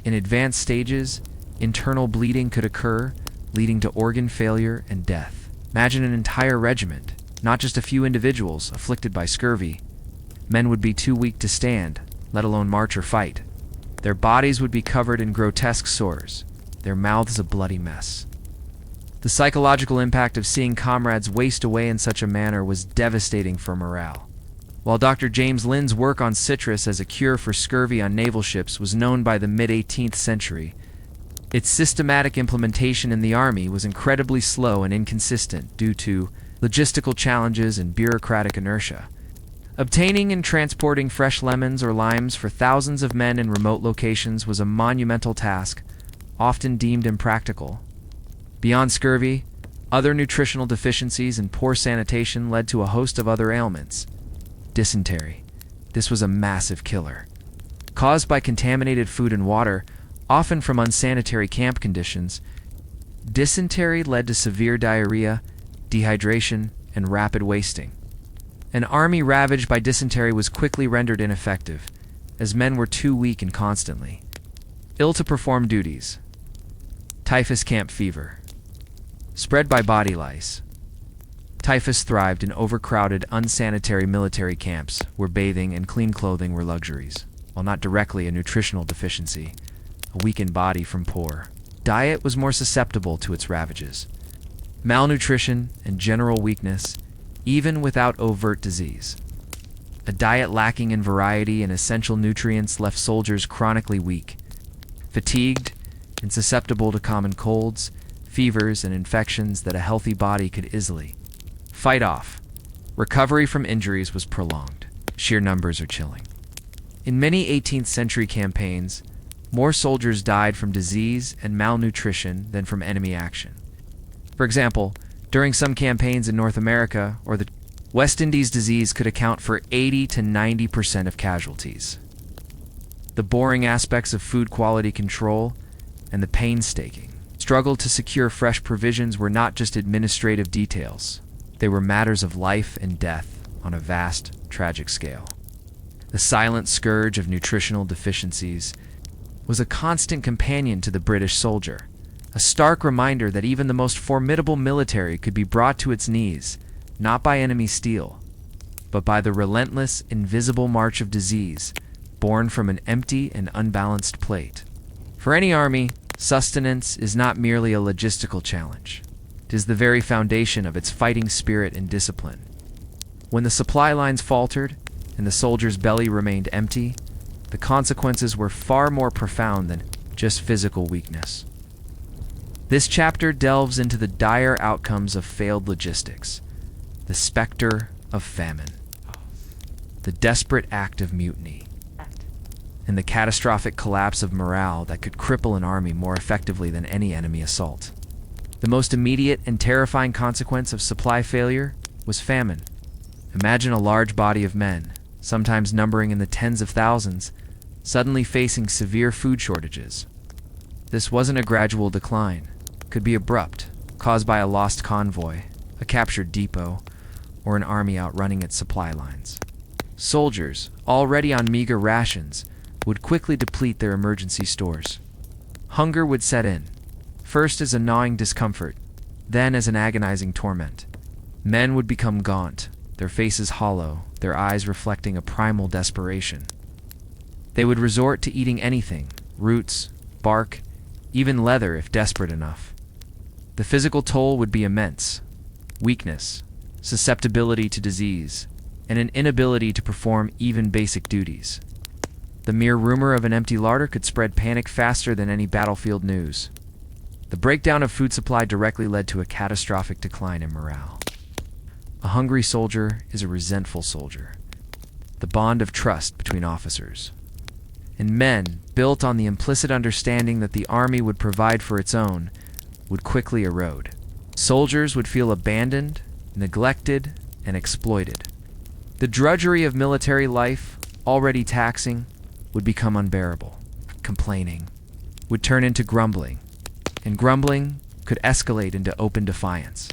In advanced stages, internal bleeding could occur, leading to organ failure and death. Imagine an entire regiment, not just a few individuals, afflicted by scurvy. Men would be too weak to stand, let alone march or fight. Their bodies would be covered in grotesque sores, their mouths a bloody mess. The psychological impact of seeing comrades waste away in such a manner was devastating for morale. While Dr. James Linn's work on citrus as a cure for scurvy on naval ships was known by the mid-18th century, its systematic implementation in the Army was incredibly slow and inconsistent due to logistical challenges and bureaucratic inertia. Obtaining and transporting fresh lemons or limes for thousands of men in remote locations was a monumental task, often deemed impractical. Beyond scurvy, other nutritional deficiencies and poor sanitation led to a host of other ailments. Dysentery. This was a massive killer. Caused by contaminated food and water, often from unsanitary camp conditions, dysentery led to severe diarrhea, dehydration, and rapid wasting. An army ravaged by dysentery was quickly rendered ineffective, as men were too weak and constantly ill to perform duties. Typhus camp fever. Spread by body lice. Typhus thrived in overcrowded, unsanitary military camps where bathing and clean clothing were luxuries. While not directly a nutritional deficiency, a weakened body from poor diet was more susceptible to its ravages. Malnutrition and general weakness, even without overt disease. A diet lacking in variety and essential nutrients left soldiers chronically weak, fatigued, and susceptible to common colds, fevers, and infections that a healthy body could easily fight off. Recovery from injuries was prolonged. Sheer numbers are chilling. In many 18th century campaigns, more soldiers died from disease and malnutrition than from enemy action. For example, during some campaigns in North America or the West Indies, disease could account for 80 to 90% of casualties. The boring aspects of food quality control and the painstaking struggle to secure fresh provisions were not just administrative details. They were matters of life and death on a vast, tragic scale. The silent scourge of nutritional deficiencies was a constant companion to the British soldier, a stark reminder that even the most formidable military could be brought to its knees, not by enemy steel, but by the relentless, invisible march of disease, born from an empty and unbalanced plate. For any army, sustenance is not merely a logistical challenge. It is the very foundation of its fighting spirit and discipline. When the supply lines faltered and the soldier's belly remained empty, the consequences were far more profound than just physical weakness. This chapter delves into the dire outcomes of failed logistics, the specter of famine, the desperate act of mutiny, and the catastrophic collapse of morale that could cripple an army more effectively than any enemy assault. The most immediate and terrifying consequence of supply failure was famine. Imagine a large body of men, sometimes numbering in the tens of thousands, suddenly facing severe food shortages. This wasn't a gradual decline. It could be abrupt, caused by a lost convoy, a captured depot, or an army outrunning its supply lines. Soldiers, already on meager rations, would quickly deplete their emergency stores. Hunger would set in, first as a gnawing discomfort, then as an agonizing torment. Men would become gaunt, their faces hollow, their eyes reflecting a primal desperation. They would resort to eating anything, roots, bark, even leather if desperate enough. The physical toll would be immense. Weakness, susceptibility to disease, and an inability to perform even basic duties. The mere rumor of an empty larder could spread panic faster than any battlefield news. The breakdown of food supply directly led to a catastrophic decline in morale. A hungry soldier is a resentful soldier, the bond of trust between officers. And men, built on the implicit understanding that the army would provide for its own, would quickly erode. Soldiers would feel abandoned, neglected, and exploited. The drudgery of military life, already taxing, would become unbearable. Complaining would turn into grumbling, and grumbling could escalate into open defiance.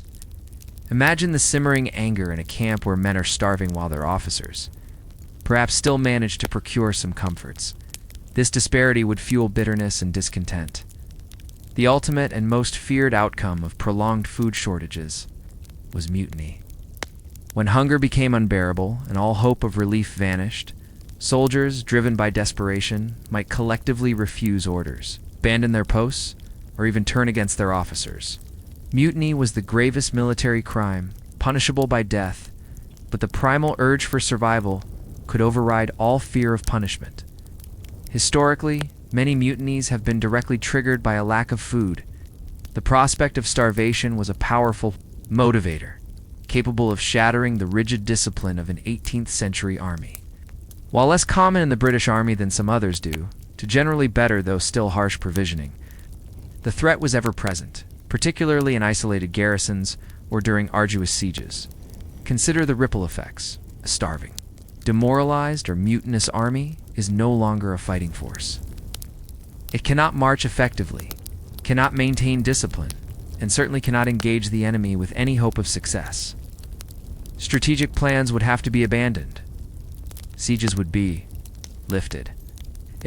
Imagine the simmering anger in a camp where men are starving while their officers, perhaps, still manage to procure some comforts. This disparity would fuel bitterness and discontent. The ultimate and most feared outcome of prolonged food shortages was mutiny. When hunger became unbearable and all hope of relief vanished, soldiers, driven by desperation, might collectively refuse orders, abandon their posts, or even turn against their officers. Mutiny was the gravest military crime, punishable by death, but the primal urge for survival could override all fear of punishment. Historically, many mutinies have been directly triggered by a lack of food. The prospect of starvation was a powerful motivator, capable of shattering the rigid discipline of an 18th century army. While less common in the British Army than some others due to generally better though still harsh provisioning, the threat was ever present, particularly in isolated garrisons or during arduous sieges. Consider the ripple effects. A starving, demoralized, or mutinous army is no longer a fighting force. It cannot march effectively, cannot maintain discipline, and certainly cannot engage the enemy with any hope of success. Strategic plans would have to be abandoned. Sieges would be lifted.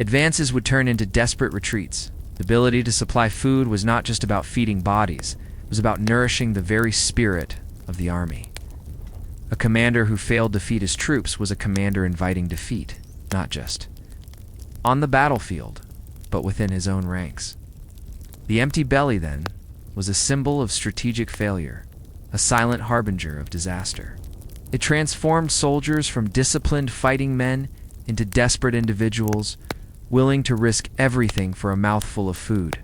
Advances would turn into desperate retreats. The ability to supply food was not just about feeding bodies, it was about nourishing the very spirit of the army. A commander who failed to feed his troops was a commander inviting defeat, not just on the battlefield, but within his own ranks. The empty belly, then, was a symbol of strategic failure, a silent harbinger of disaster. It transformed soldiers from disciplined fighting men into desperate individuals willing to risk everything for a mouthful of food.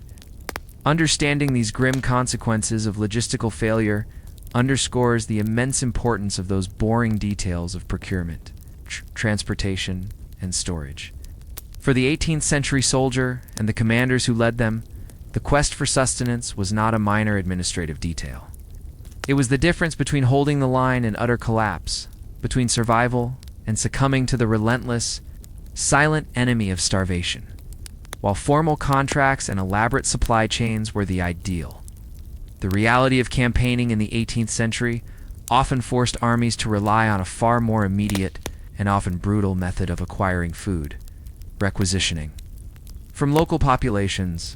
Understanding these grim consequences of logistical failure underscores the immense importance of those boring details of procurement, transportation, and storage. For the 18th century soldier and the commanders who led them, the quest for sustenance was not a minor administrative detail. It was the difference between holding the line and utter collapse, between survival and succumbing to the relentless, silent enemy of starvation. While formal contracts and elaborate supply chains were the ideal, the reality of campaigning in the 18th century often forced armies to rely on a far more immediate and often brutal method of acquiring food: requisitioning. From local populations,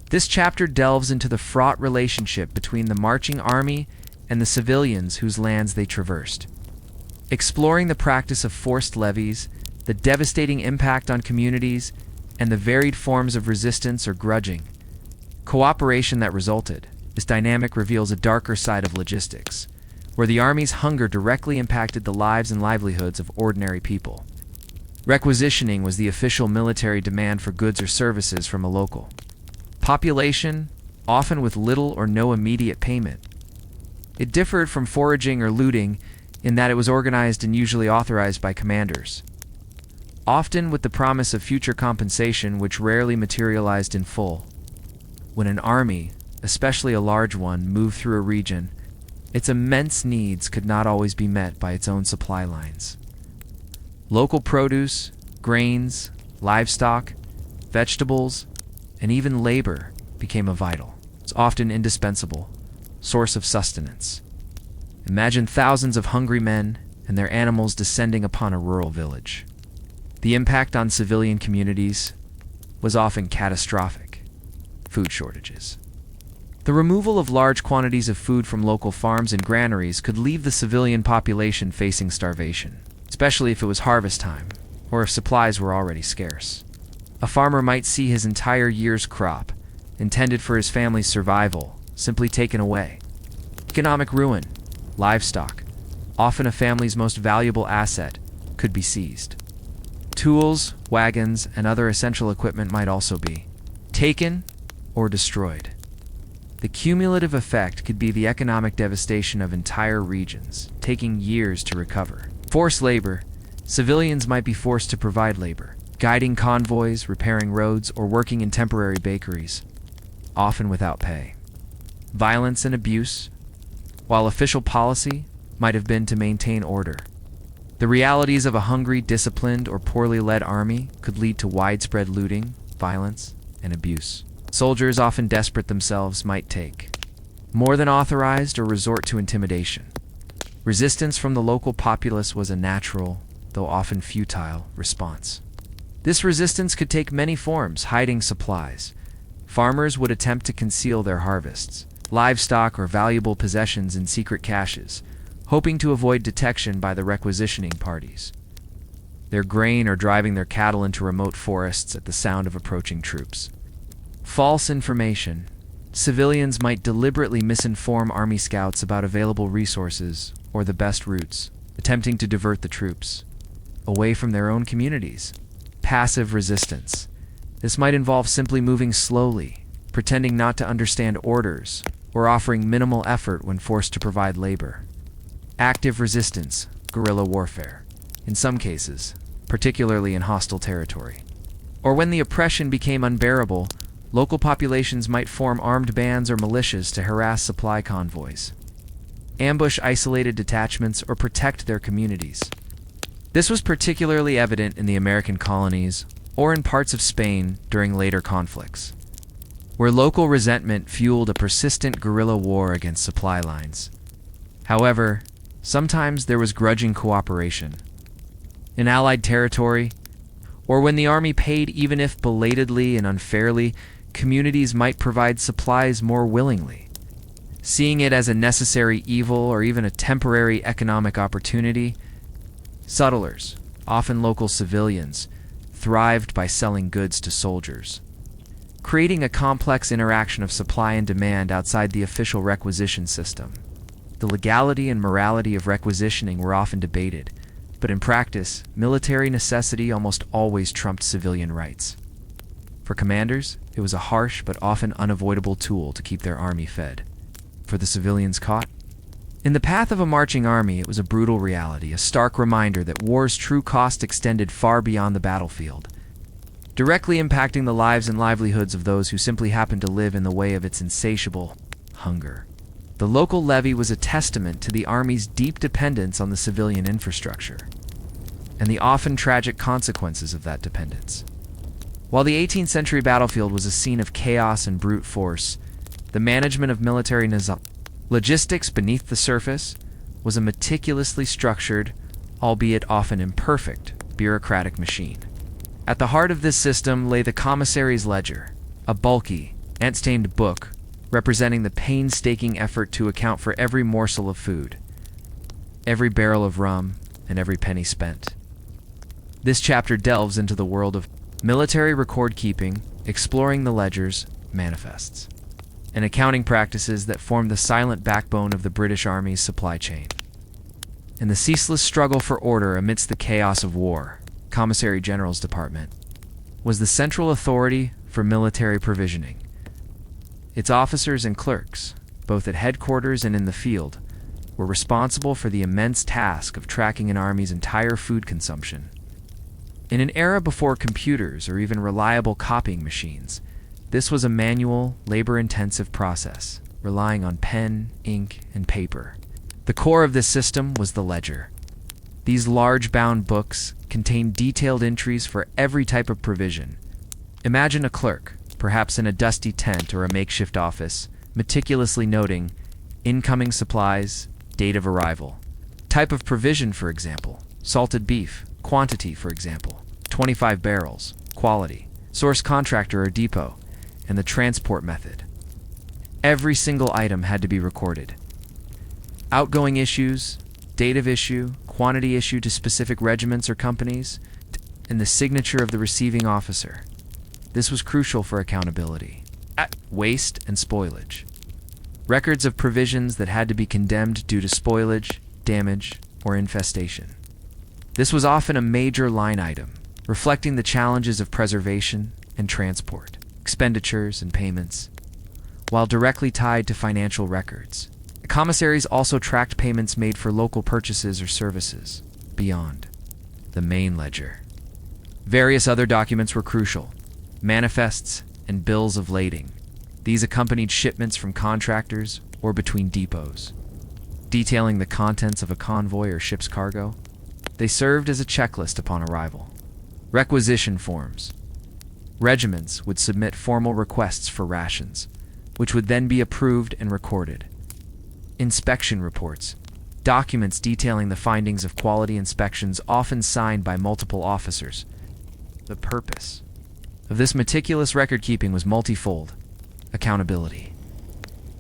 this chapter delves into the fraught relationship between the marching army and the civilians whose lands they traversed. Exploring the practice of forced levies, the devastating impact on communities, and the varied forms of resistance or grudging cooperation that resulted, this dynamic reveals a darker side of logistics, where the army's hunger directly impacted the lives and livelihoods of ordinary people. Requisitioning was the official military demand for goods or services from a local population, often with little or no immediate payment. It differed from foraging or looting in that it was organized and usually authorized by commanders, often with the promise of future compensation which rarely materialized in full. When an army, especially a large one, moved through a region, its immense needs could not always be met by its own supply lines. Local produce, grains, livestock, vegetables, and even labor became a vital, often indispensable, source of sustenance. Imagine thousands of hungry men and their animals descending upon a rural village. The impact on civilian communities was often catastrophic. Food shortages. The removal of large quantities of food from local farms and granaries could leave the civilian population facing starvation, especially if it was harvest time or if supplies were already scarce. A farmer might see his entire year's crop, intended for his family's survival, simply taken away. Economic ruin, livestock, often a family's most valuable asset, could be seized. Tools, wagons, and other essential equipment might also be taken or destroyed. The cumulative effect could be the economic devastation of entire regions, taking years to recover. Forced labor. Civilians might be forced to provide labor, guiding convoys, repairing roads, or working in temporary bakeries, often without pay. Violence and abuse. While official policy might have been to maintain order, the realities of a hungry, disciplined, or poorly led army could lead to widespread looting, violence, and abuse. Soldiers, often desperate themselves, might take more than authorized or resort to intimidation. Resistance from the local populace was a natural, though often futile, response. This resistance could take many forms: hiding supplies. Farmers would attempt to conceal their harvests, livestock, or valuable possessions in secret caches, hoping to avoid detection by the requisitioning parties. Their grain or driving their cattle into remote forests at the sound of approaching troops. False information. Civilians might deliberately misinform army scouts about available resources or the best routes, attempting to divert the troops away from their own communities. Passive resistance. This might involve simply moving slowly, pretending not to understand orders, or offering minimal effort when forced to provide labor. Active resistance, guerrilla warfare, in some cases, particularly in hostile territory. Or when the oppression became unbearable, local populations might form armed bands or militias to harass supply convoys, ambush isolated detachments, or protect their communities. This was particularly evident in the American colonies or in parts of Spain during later conflicts, where local resentment fueled a persistent guerrilla war against supply lines. However, sometimes there was grudging cooperation. In Allied territory, or when the army paid even if belatedly and unfairly, communities might provide supplies more willingly. Seeing it as a necessary evil or even a temporary economic opportunity, settlers, often local civilians, thrived by selling goods to soldiers, creating a complex interaction of supply and demand outside the official requisition system. The legality and morality of requisitioning were often debated, but in practice, military necessity almost always trumped civilian rights. For commanders, it was a harsh but often unavoidable tool to keep their army fed. For the civilians caught in the path of a marching army, it was a brutal reality, a stark reminder that war's true cost extended far beyond the battlefield, directly impacting the lives and livelihoods of those who simply happened to live in the way of its insatiable hunger. The local levy was a testament to the army's deep dependence on the civilian infrastructure, and the often tragic consequences of that dependence. While the 18th century battlefield was a scene of chaos and brute force, the management of military logistics beneath the surface was a meticulously structured, albeit often imperfect, bureaucratic machine. At the heart of this system lay the commissary's ledger, a bulky, ant-stained book representing the painstaking effort to account for every morsel of food, every barrel of rum, and every penny spent. This chapter delves into the world of military record-keeping, exploring the ledger's manifests. and accounting practices that formed the silent backbone of the British Army's supply chain. In the ceaseless struggle for order amidst the chaos of war, Commissary General's Department was the central authority for military provisioning. Its officers and clerks, both at headquarters and in the field, were responsible for the immense task of tracking an army's entire food consumption. In an era before computers or even reliable copying machines, this was a manual, labor-intensive process, relying on pen, ink, and paper. The core of this system was the ledger. These large bound books contained detailed entries for every type of provision. Imagine a clerk, perhaps in a dusty tent or a makeshift office, meticulously noting incoming supplies, date of arrival, type of provision, for example, salted beef, quantity, for example, 25 barrels, quality, source contractor or depot, and the transport method. Every single item had to be recorded. Outgoing issues, date of issue, quantity issued to specific regiments or companies, and the signature of the receiving officer. This was crucial for accountability. Waste and spoilage. Records of provisions that had to be condemned due to spoilage, damage, or infestation. This was often a major line item, reflecting the challenges of preservation and transport, expenditures and payments, while directly tied to financial records. The commissaries also tracked payments made for local purchases or services, beyond the main ledger. Various other documents were crucial: manifests and bills of lading. These accompanied shipments from contractors or between depots, detailing the contents of a convoy or ship's cargo. They served as a checklist upon arrival. Requisition forms. Regiments would submit formal requests for rations, which would then be approved and recorded. Inspection reports. Documents detailing the findings of quality inspections, often signed by multiple officers. The purpose of this meticulous record-keeping was multifold: accountability.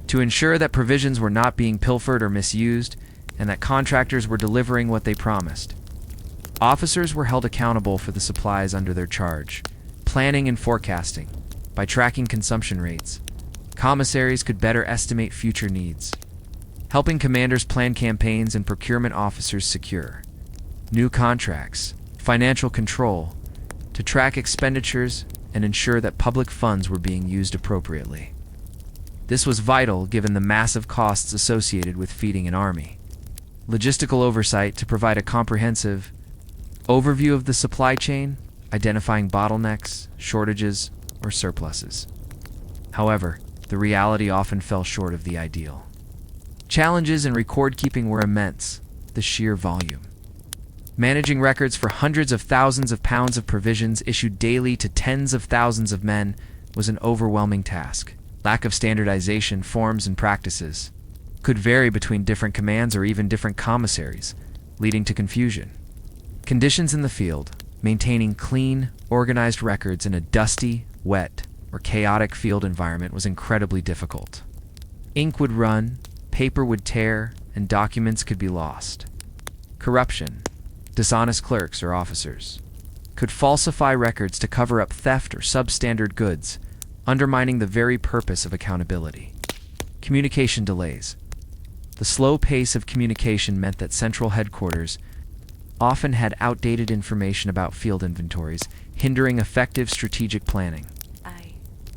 To ensure that provisions were not being pilfered or misused, and that contractors were delivering what they promised. Officers were held accountable for the supplies under their charge. Planning and forecasting. By tracking consumption rates, commissaries could better estimate future needs, helping commanders plan campaigns and procurement officers secure new contracts. Financial control, to track expenditures and ensure that public funds were being used appropriately. This was vital given the massive costs associated with feeding an army. Logistical oversight, to provide a comprehensive overview of the supply chain, identifying bottlenecks, shortages, or surpluses. However, the reality often fell short of the ideal. Challenges in record-keeping were immense: the sheer volume. Managing records for hundreds of thousands of pounds of provisions issued daily to tens of thousands of men was an overwhelming task. Lack of standardization, forms, and practices could vary between different commands or even different commissaries, leading to confusion. Conditions in the field. Maintaining clean, organized records in a dusty, wet, or chaotic field environment was incredibly difficult. Ink would run, paper would tear, and documents could be lost. Corruption. Dishonest clerks or officers could falsify records to cover up theft or substandard goods, undermining the very purpose of accountability. Communication delays. The slow pace of communication meant that central headquarters often had outdated information about field inventories, hindering effective strategic planning.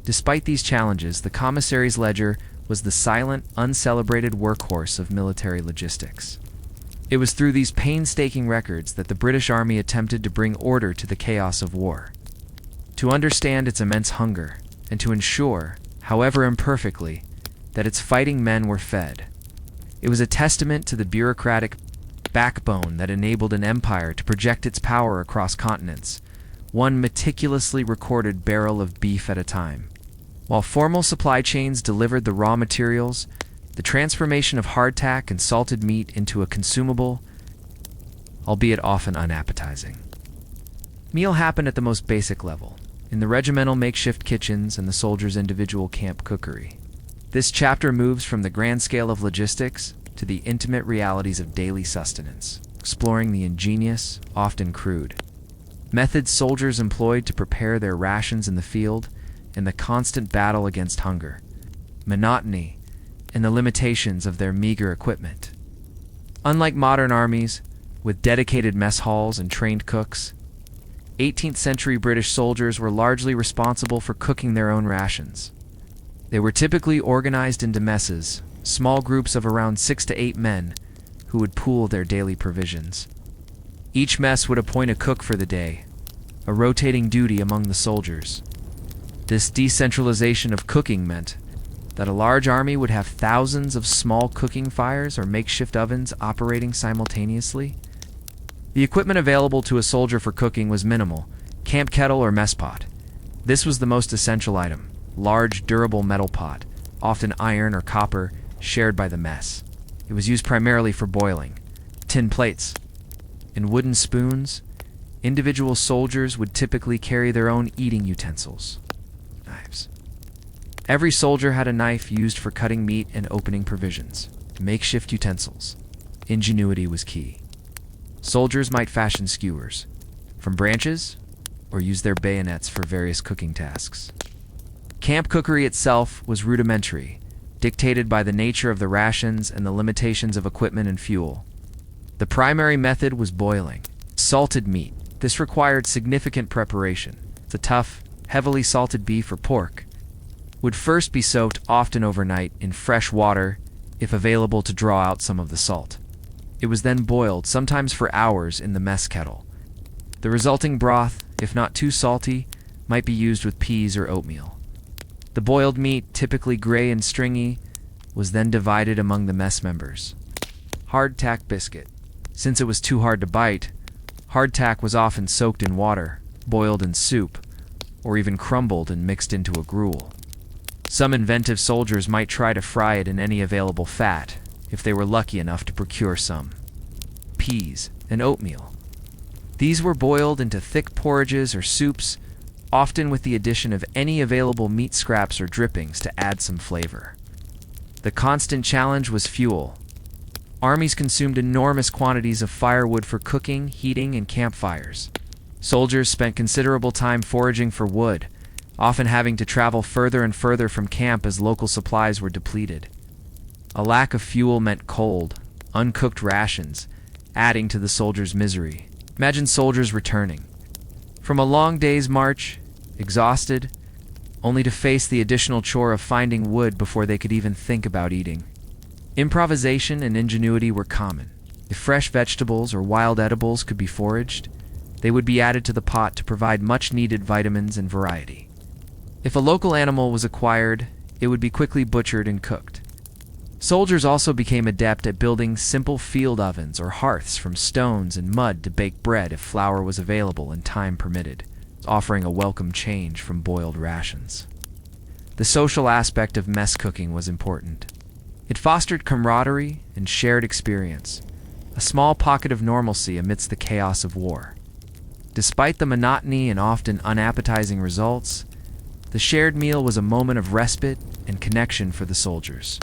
Despite these challenges, the commissary's ledger was the silent, uncelebrated workhorse of military logistics. It was through these painstaking records that the British Army attempted to bring order to the chaos of war. To understand its immense hunger, and to ensure, however imperfectly, that its fighting men were fed. It was a testament to the bureaucratic backbone that enabled an empire to project its power across continents, one meticulously recorded barrel of beef at a time. While formal supply chains delivered the raw materials, the transformation of hardtack and salted meat into a consumable, albeit often unappetizing, meal happened at the most basic level, in the regimental makeshift kitchens and the soldiers' individual camp cookery. This chapter moves from the grand scale of logistics to the intimate realities of daily sustenance, exploring the ingenious, often crude, methods soldiers employed to prepare their rations in the field and the constant battle against hunger. monotony, and the limitations of their meager equipment. Unlike modern armies, with dedicated mess halls and trained cooks, 18th century British soldiers were largely responsible for cooking their own rations. They were typically organized into messes, small groups of around 6 to 8 men, who would pool their daily provisions. Each mess would appoint a cook for the day, a rotating duty among the soldiers. This decentralization of cooking meant that a large army would have thousands of small cooking fires or makeshift ovens operating simultaneously. The equipment available to a soldier for cooking was minimal: camp kettle or mess pot. This was the most essential item: large, durable metal pot, often iron or copper, shared by the mess. It was used primarily for boiling. Tin plates and wooden spoons. Individual soldiers would typically carry their own eating utensils. Knives. Every soldier had a knife used for cutting meat and opening provisions. Makeshift utensils. Ingenuity was key. Soldiers might fashion skewers from branches or use their bayonets for various cooking tasks. Camp cookery itself was rudimentary, dictated by the nature of the rations and the limitations of equipment and fuel. The primary method was boiling. Salted meat. This required significant preparation. The tough, heavily salted beef or pork would first be soaked, often overnight, in fresh water, if available, to draw out some of the salt. It was then boiled, sometimes for hours, in the mess kettle. The resulting broth, if not too salty, might be used with peas or oatmeal. The boiled meat, typically gray and stringy, was then divided among the mess members. Hardtack biscuit. Since it was too hard to bite, hardtack was often soaked in water, boiled in soup, or even crumbled and mixed into a gruel. Some inventive soldiers might try to fry it in any available fat, if they were lucky enough to procure some. Peas and oatmeal. These were boiled into thick porridges or soups, often with the addition of any available meat scraps or drippings to add some flavor. The constant challenge was fuel. Armies consumed enormous quantities of firewood for cooking, heating, and campfires. Soldiers spent considerable time foraging for wood, often having to travel further and further from camp as local supplies were depleted. A lack of fuel meant cold, uncooked rations, adding to the soldiers' misery. Imagine soldiers returning from a long day's march, exhausted, only to face the additional chore of finding wood before they could even think about eating. Improvisation and ingenuity were common. If fresh vegetables or wild edibles could be foraged, they would be added to the pot to provide much-needed vitamins and variety. If a local animal was acquired, it would be quickly butchered and cooked. Soldiers also became adept at building simple field ovens or hearths from stones and mud to bake bread if flour was available and time permitted, offering a welcome change from boiled rations. The social aspect of mess cooking was important. It fostered camaraderie and shared experience, a small pocket of normalcy amidst the chaos of war. Despite the monotony and often unappetizing results, the shared meal was a moment of respite and connection for the soldiers.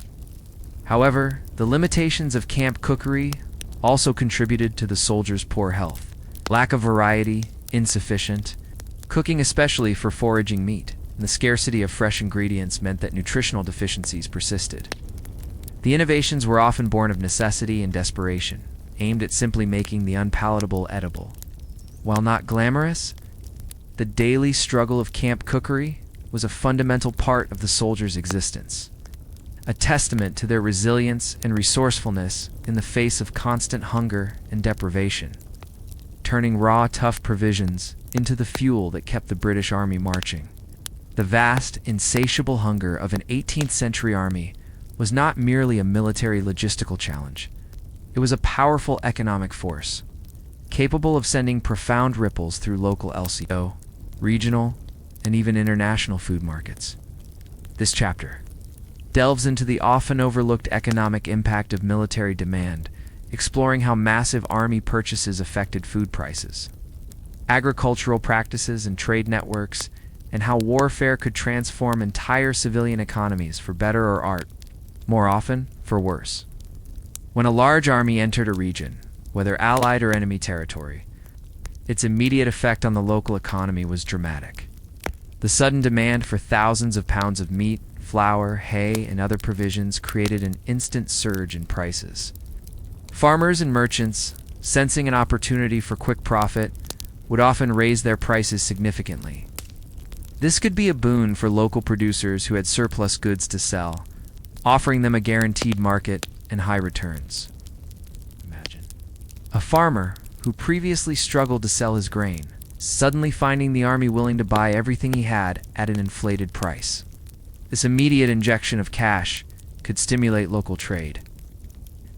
However, the limitations of camp cookery also contributed to the soldiers' poor health. Lack of variety, insufficient cooking, especially for foraging meat, and the scarcity of fresh ingredients meant that nutritional deficiencies persisted. The innovations were often born of necessity and desperation, aimed at simply making the unpalatable edible. While not glamorous, the daily struggle of camp cookery was a fundamental part of the soldiers' existence, a testament to their resilience and resourcefulness in the face of constant hunger and deprivation, turning raw, tough provisions into the fuel that kept the British Army marching. The vast, insatiable hunger of an 18th century army was not merely a military logistical challenge. It was a powerful economic force, capable of sending profound ripples through local LCO, regional, and even international food markets. This chapter delves into the often overlooked economic impact of military demand, exploring how massive army purchases affected food prices, agricultural practices and trade networks, and how warfare could transform entire civilian economies for better or art, more often for worse. When a large army entered a region, whether allied or enemy territory, its immediate effect on the local economy was dramatic. The sudden demand for thousands of pounds of meat, flour, hay, and other provisions created an instant surge in prices. Farmers and merchants, sensing an opportunity for quick profit, would often raise their prices significantly. This could be a boon for local producers who had surplus goods to sell, offering them a guaranteed market and high returns. Imagine a farmer who previously struggled to sell his grain, suddenly finding the army willing to buy everything he had at an inflated price. This immediate injection of cash could stimulate local trade.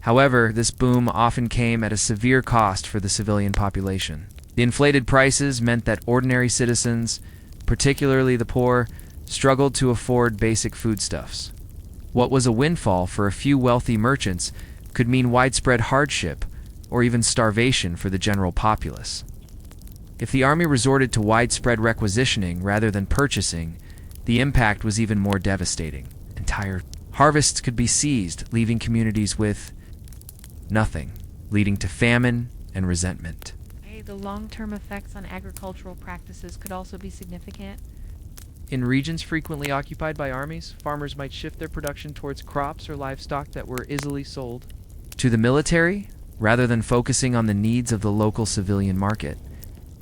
However, this boom often came at a severe cost for the civilian population. The inflated prices meant that ordinary citizens, particularly the poor, struggled to afford basic foodstuffs. What was a windfall for a few wealthy merchants could mean widespread hardship or even starvation for the general populace. If the army resorted to widespread requisitioning rather than purchasing, the impact was even more devastating. Entire harvests could be seized, leaving communities with nothing, leading to famine and resentment. The long-term effects on agricultural practices could also be significant. In regions frequently occupied by armies, farmers might shift their production towards crops or livestock that were easily sold to the military, rather than focusing on the needs of the local civilian market.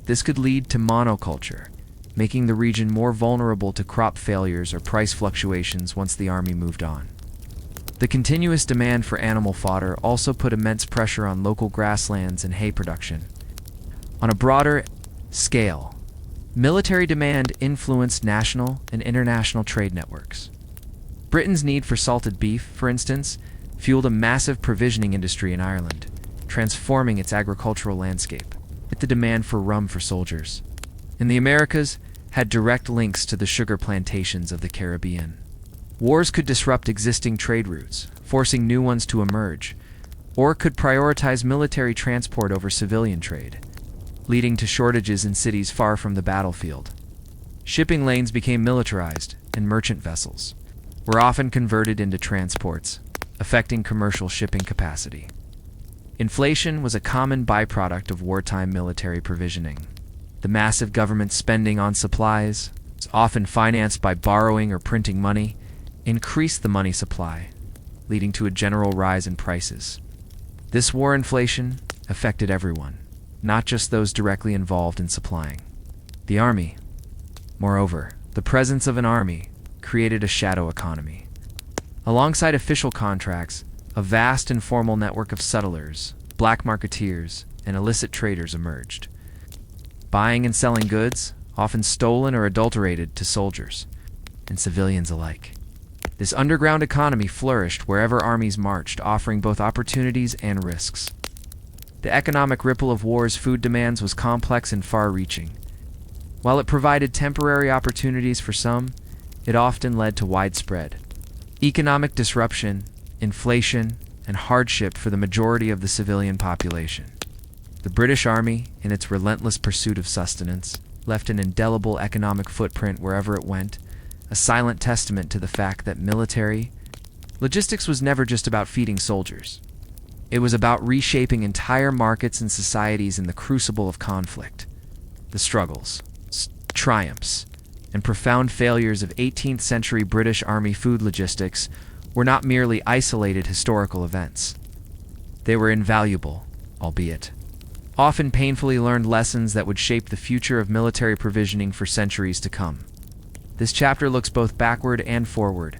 This could lead to monoculture, making the region more vulnerable to crop failures or price fluctuations once the army moved on. The continuous demand for animal fodder also put immense pressure on local grasslands and hay production. On a broader scale, military demand influenced national and international trade networks. Britain's need for salted beef, for instance, fueled a massive provisioning industry in Ireland, transforming its agricultural landscape, with the demand for rum for soldiers. In the Americas, had direct links to the sugar plantations of the Caribbean. Wars could disrupt existing trade routes, forcing new ones to emerge, or could prioritize military transport over civilian trade, leading to shortages in cities far from the battlefield. Shipping lanes became militarized, and merchant vessels were often converted into transports, affecting commercial shipping capacity. Inflation was a common byproduct of wartime military provisioning. The massive government spending on supplies, often financed by borrowing or printing money, increased the money supply, leading to a general rise in prices. This war inflation affected everyone, not just those directly involved in supplying the army. Moreover, the presence of an army created a shadow economy. Alongside official contracts, a vast informal network of settlers, black marketeers, and illicit traders emerged, buying and selling goods, often stolen or adulterated, to soldiers and civilians alike. This underground economy flourished wherever armies marched, offering both opportunities and risks. The economic ripple of war's food demands was complex and far-reaching. While it provided temporary opportunities for some, it often led to widespread economic disruption, inflation, and hardship for the majority of the civilian population. The British Army, in its relentless pursuit of sustenance, left an indelible economic footprint wherever it went, a silent testament to the fact that military logistics was never just about feeding soldiers. It was about reshaping entire markets and societies in the crucible of conflict. The struggles, triumphs, and profound failures of 18th century British Army food logistics were not merely isolated historical events. They were invaluable, albeit often painfully learned lessons that would shape the future of military provisioning for centuries to come. This chapter looks both backward and forward,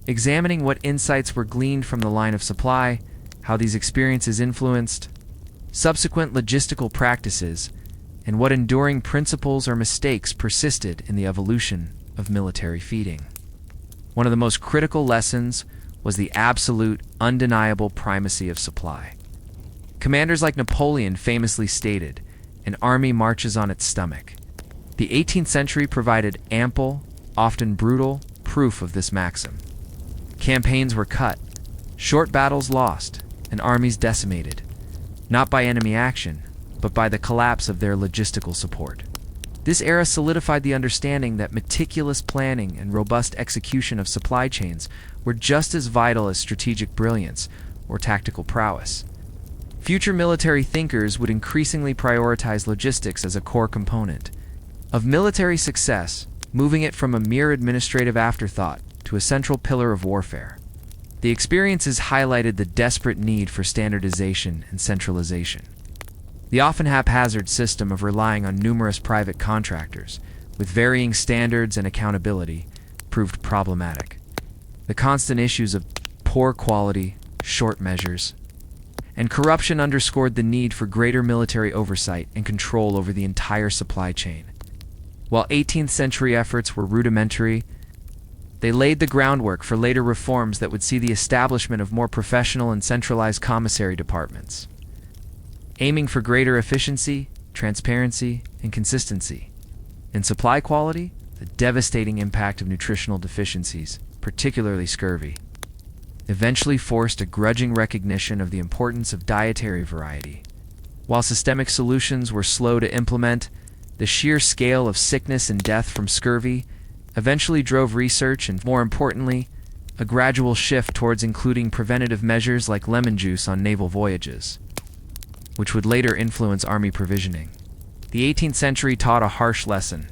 examining what insights were gleaned from the line of supply, how these experiences influenced subsequent logistical practices, and what enduring principles or mistakes persisted in the evolution of military feeding. One of the most critical lessons was the absolute, undeniable primacy of supply. Commanders like Napoleon famously stated, "An army marches on its stomach." The 18th century provided ample, often brutal, proof of this maxim. Campaigns were cut, short battles lost, and armies decimated, not by enemy action, but by the collapse of their logistical support. This era solidified the understanding that meticulous planning and robust execution of supply chains were just as vital as strategic brilliance or tactical prowess. Future military thinkers would increasingly prioritize logistics as a core component of military success, moving it from a mere administrative afterthought to a central pillar of warfare. The experiences highlighted the desperate need for standardization and centralization. The often haphazard system of relying on numerous private contractors, with varying standards and accountability, proved problematic. The constant issues of poor quality, short measures, and corruption underscored the need for greater military oversight and control over the entire supply chain. While 18th century efforts were rudimentary, they laid the groundwork for later reforms that would see the establishment of more professional and centralized commissary departments, aiming for greater efficiency, transparency, and consistency. In supply quality, the devastating impact of nutritional deficiencies, particularly scurvy, eventually forced a grudging recognition of the importance of dietary variety. While systemic solutions were slow to implement, the sheer scale of sickness and death from scurvy eventually drove research and, more importantly, a gradual shift towards including preventative measures like lemon juice on naval voyages, which would later influence army provisioning. The 18th century taught a harsh lesson.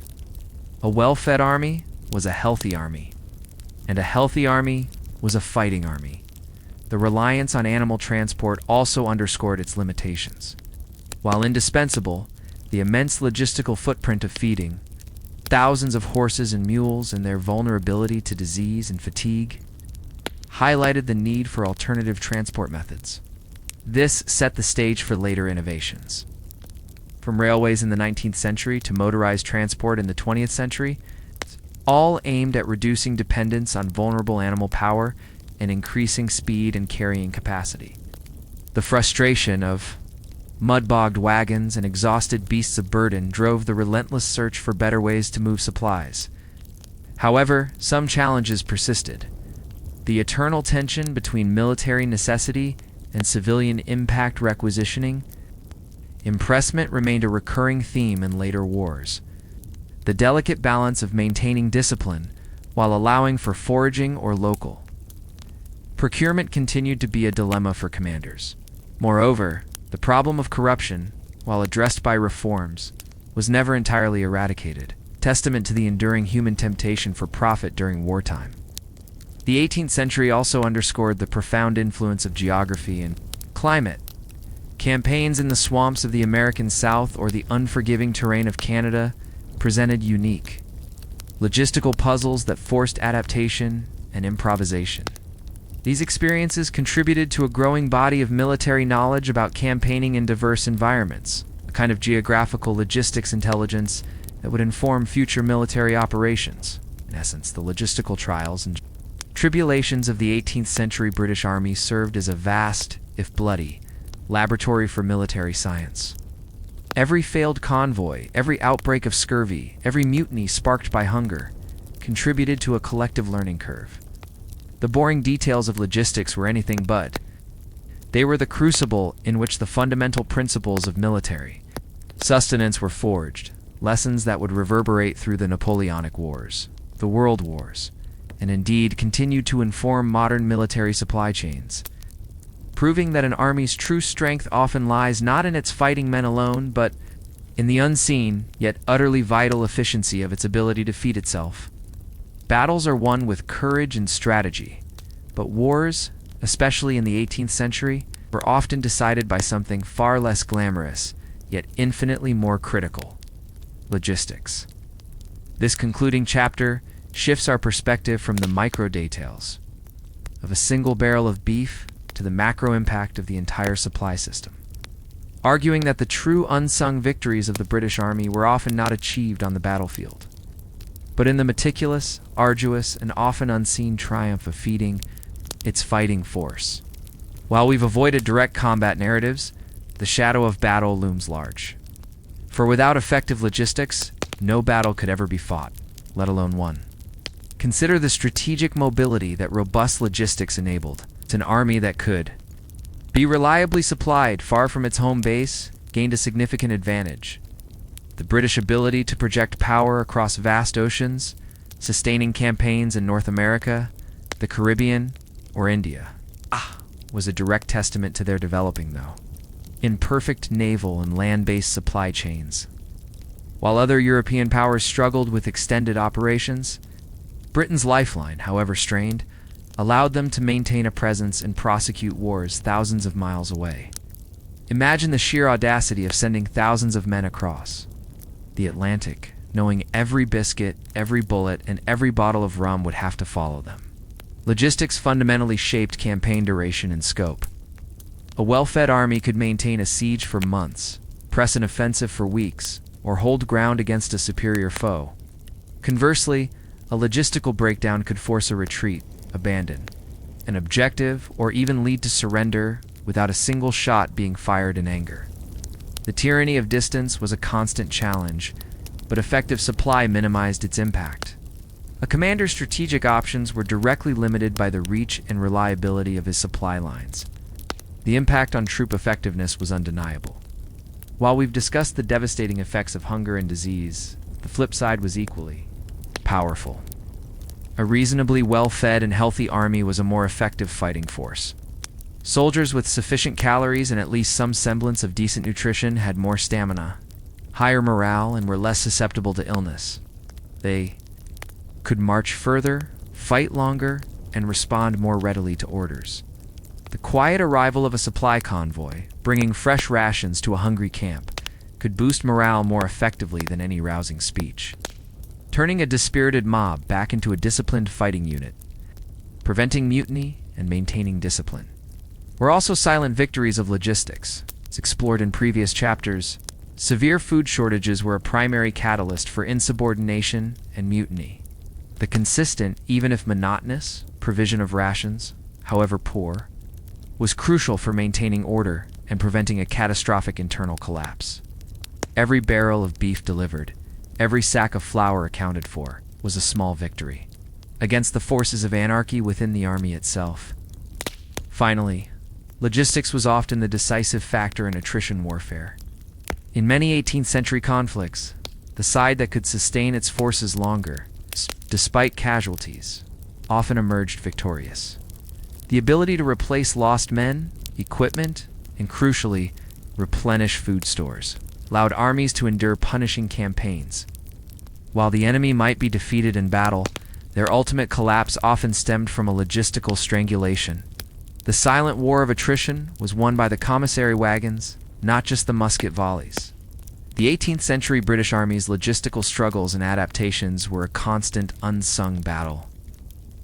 A well-fed army was a healthy army, and a healthy army was a fighting army. The reliance on animal transport also underscored its limitations. While indispensable, the immense logistical footprint of feeding, thousands of horses and mules and their vulnerability to disease and fatigue, highlighted the need for alternative transport methods. This set the stage for later innovations. From railways in the 19th century to motorized transport in the 20th century, all aimed at reducing dependence on vulnerable animal power and increasing speed and carrying capacity. The frustration of mud-bogged wagons and exhausted beasts of burden drove the relentless search for better ways to move supplies. However, some challenges persisted. The eternal tension between military necessity and civilian impact requisitioning. Impressment remained a recurring theme in later wars. The delicate balance of maintaining discipline while allowing for foraging or local. Procurement continued to be a dilemma for commanders. Moreover, the problem of corruption, while addressed by reforms, was never entirely eradicated, testament to the enduring human temptation for profit during wartime. The 18th century also underscored the profound influence of geography and climate. Campaigns in the swamps of the American South or the unforgiving terrain of Canada presented unique logistical puzzles that forced adaptation and improvisation. These experiences contributed to a growing body of military knowledge about campaigning in diverse environments, a kind of geographical logistics intelligence that would inform future military operations. In essence, the logistical trials and tribulations of the 18th century British Army served as a vast, if bloody, laboratory for military science. Every failed convoy, every outbreak of scurvy, every mutiny sparked by hunger, contributed to a collective learning curve. The boring details of logistics were anything but. They were the crucible in which the fundamental principles of military sustenance were forged, lessons that would reverberate through the Napoleonic Wars, the World Wars, and indeed continued to inform modern military supply chains, proving that an army's true strength often lies not in its fighting men alone, but in the unseen, yet utterly vital efficiency of its ability to feed itself. Battles are won with courage and strategy, but wars, especially in the 18th century, were often decided by something far less glamorous, yet infinitely more critical: logistics. This concluding chapter shifts our perspective from the micro details of a single barrel of beef to the macro impact of the entire supply system, arguing that the true unsung victories of the British Army were often not achieved on the battlefield, but in the meticulous, arduous, and often unseen triumph of feeding its fighting force. While we've avoided direct combat narratives, the shadow of battle looms large. For without effective logistics, no battle could ever be fought, let alone won. Consider the strategic mobility that robust logistics enabled. It's an army that could be reliably supplied far from its home base gained a significant advantage. The British ability to project power across vast oceans, sustaining campaigns in North America, the Caribbean, or India, was a direct testament to their developing, though, imperfect naval and land-based supply chains. While other European powers struggled with extended operations, Britain's lifeline, however strained, allowed them to maintain a presence and prosecute wars thousands of miles away. Imagine the sheer audacity of sending thousands of men across the Atlantic, knowing every biscuit, every bullet, and every bottle of rum would have to follow them. Logistics fundamentally shaped campaign duration and scope. A well-fed army could maintain a siege for months, press an offensive for weeks, or hold ground against a superior foe. Conversely, a logistical breakdown could force a retreat, abandon an objective, or even lead to surrender without a single shot being fired in anger. The tyranny of distance was a constant challenge, but effective supply minimized its impact. A commander's strategic options were directly limited by the reach and reliability of his supply lines. The impact on troop effectiveness was undeniable. While we've discussed the devastating effects of hunger and disease, the flip side was equally powerful. A reasonably well-fed and healthy army was a more effective fighting force. Soldiers with sufficient calories and at least some semblance of decent nutrition had more stamina, higher morale, and were less susceptible to illness. They could march further, fight longer, and respond more readily to orders. The quiet arrival of a supply convoy, bringing fresh rations to a hungry camp, could boost morale more effectively than any rousing speech, turning a dispirited mob back into a disciplined fighting unit, preventing mutiny and maintaining discipline. Were also silent victories of logistics. As explored in previous chapters, severe food shortages were a primary catalyst for insubordination and mutiny. The consistent, even if monotonous, provision of rations, however poor, was crucial for maintaining order and preventing a catastrophic internal collapse. Every barrel of beef delivered, every sack of flour accounted for, was a small victory against the forces of anarchy within the army itself. Finally, logistics was often the decisive factor in attrition warfare. In many 18th century conflicts, the side that could sustain its forces longer, despite casualties, often emerged victorious. The ability to replace lost men, equipment, and crucially, replenish food stores allowed armies to endure punishing campaigns. While the enemy might be defeated in battle, their ultimate collapse often stemmed from a logistical strangulation. The silent war of attrition was won by the commissary wagons, not just the musket volleys. The 18th century British Army's logistical struggles and adaptations were a constant, unsung battle.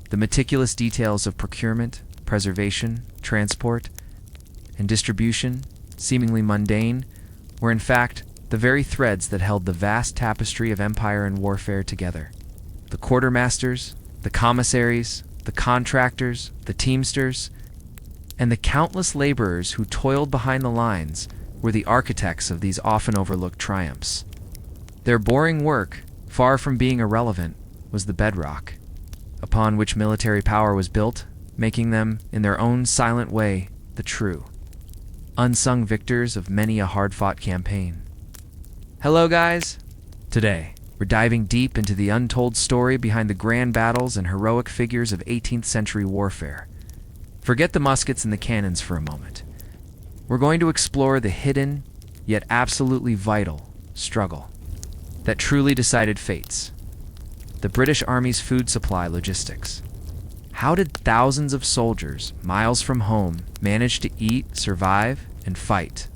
The meticulous details of procurement, preservation, transport, and distribution, seemingly mundane, were in fact the very threads that held the vast tapestry of empire and warfare together. The quartermasters, the commissaries, the contractors, the teamsters, and the countless laborers who toiled behind the lines were the architects of these often overlooked triumphs. Their boring work, far from being irrelevant, was the bedrock upon which military power was built, making them, in their own silent way, the true, unsung victors of many a hard-fought campaign. Hello, guys! Today, we're diving deep into the untold story behind the grand battles and heroic figures of 18th century warfare. Forget the muskets and the cannons for a moment. We're going to explore the hidden, yet absolutely vital, struggle that truly decided fates. The British Army's food supply logistics. How did thousands of soldiers, miles from home, manage to eat, survive, and fight?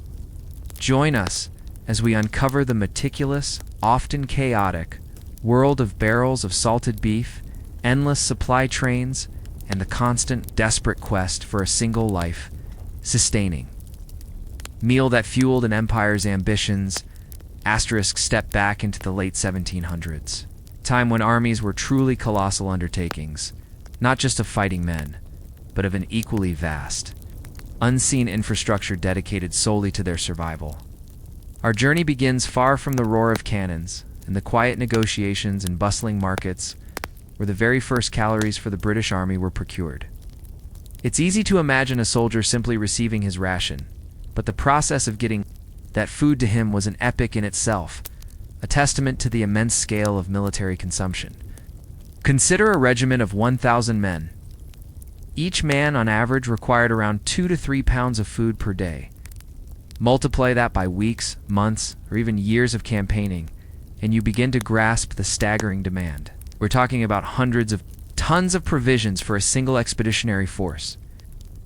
Join us as we uncover the meticulous, often chaotic, world of barrels of salted beef, endless supply trains, and the constant, desperate quest for a single life, sustaining meal that fueled an empire's ambitions. Step back into the late 1700s, time when armies were truly colossal undertakings, not just of fighting men, but of an equally vast, unseen infrastructure dedicated solely to their survival. Our journey begins far from the roar of cannons and the quiet negotiations and bustling markets where the very first calories for the British Army were procured. It's easy to imagine a soldier simply receiving his ration, but the process of getting that food to him was an epic in itself, a testament to the immense scale of military consumption. Consider a regiment of 1,000 men. Each man on average required around 2 to 3 pounds of food per day. Multiply that by weeks, months, or even years of campaigning, and you begin to grasp the staggering demand. We're talking about hundreds of tons of provisions for a single expeditionary force.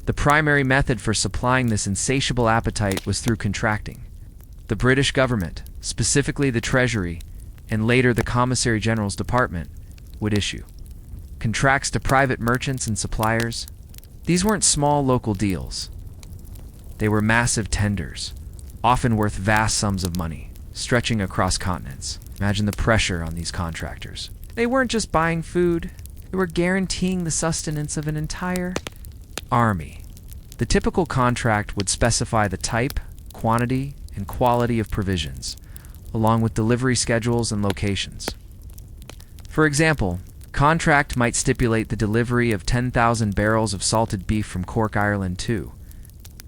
The primary method for supplying this insatiable appetite was through contracting. The British government, specifically the Treasury, and later the Commissary General's Department, would issue contracts to private merchants and suppliers. These weren't small local deals. They were massive tenders, often worth vast sums of money, stretching across continents. Imagine the pressure on these contractors. They weren't just buying food, they were guaranteeing the sustenance of an entire army. The typical contract would specify the type, quantity, and quality of provisions, along with delivery schedules and locations. For example, contract might stipulate the delivery of 10,000 barrels of salted beef from Cork, Ireland to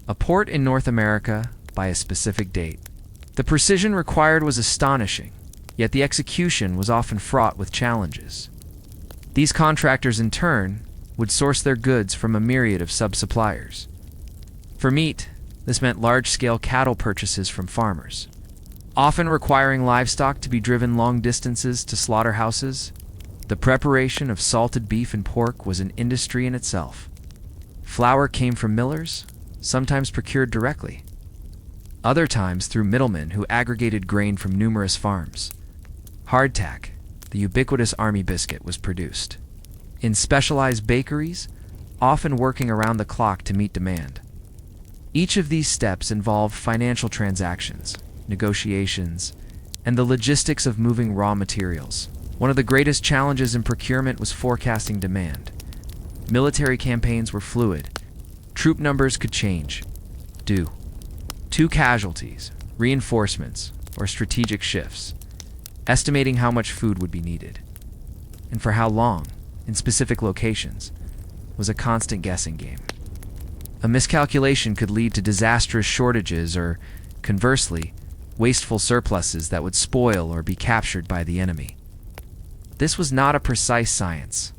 a port in North America by a specific date. The precision required was astonishing, yet the execution was often fraught with challenges. These contractors, in turn, would source their goods from a myriad of sub-suppliers. For meat, this meant large-scale cattle purchases from farmers, often requiring livestock to be driven long distances to slaughterhouses. The preparation of salted beef and pork was an industry in itself. Flour came from millers, sometimes procured directly, other times through middlemen who aggregated grain from numerous farms. Hardtack, the ubiquitous army biscuit, was produced in specialized bakeries, often working around the clock to meet demand. Each of these steps involved financial transactions, negotiations, and the logistics of moving raw materials. One of the greatest challenges in procurement was forecasting demand. Military campaigns were fluid. Troop numbers could change due to casualties, reinforcements, or strategic shifts. Estimating how much food would be needed, and for how long, in specific locations, was a constant guessing game. A miscalculation could lead to disastrous shortages or, conversely, wasteful surpluses that would spoil or be captured by the enemy. This was not a precise science,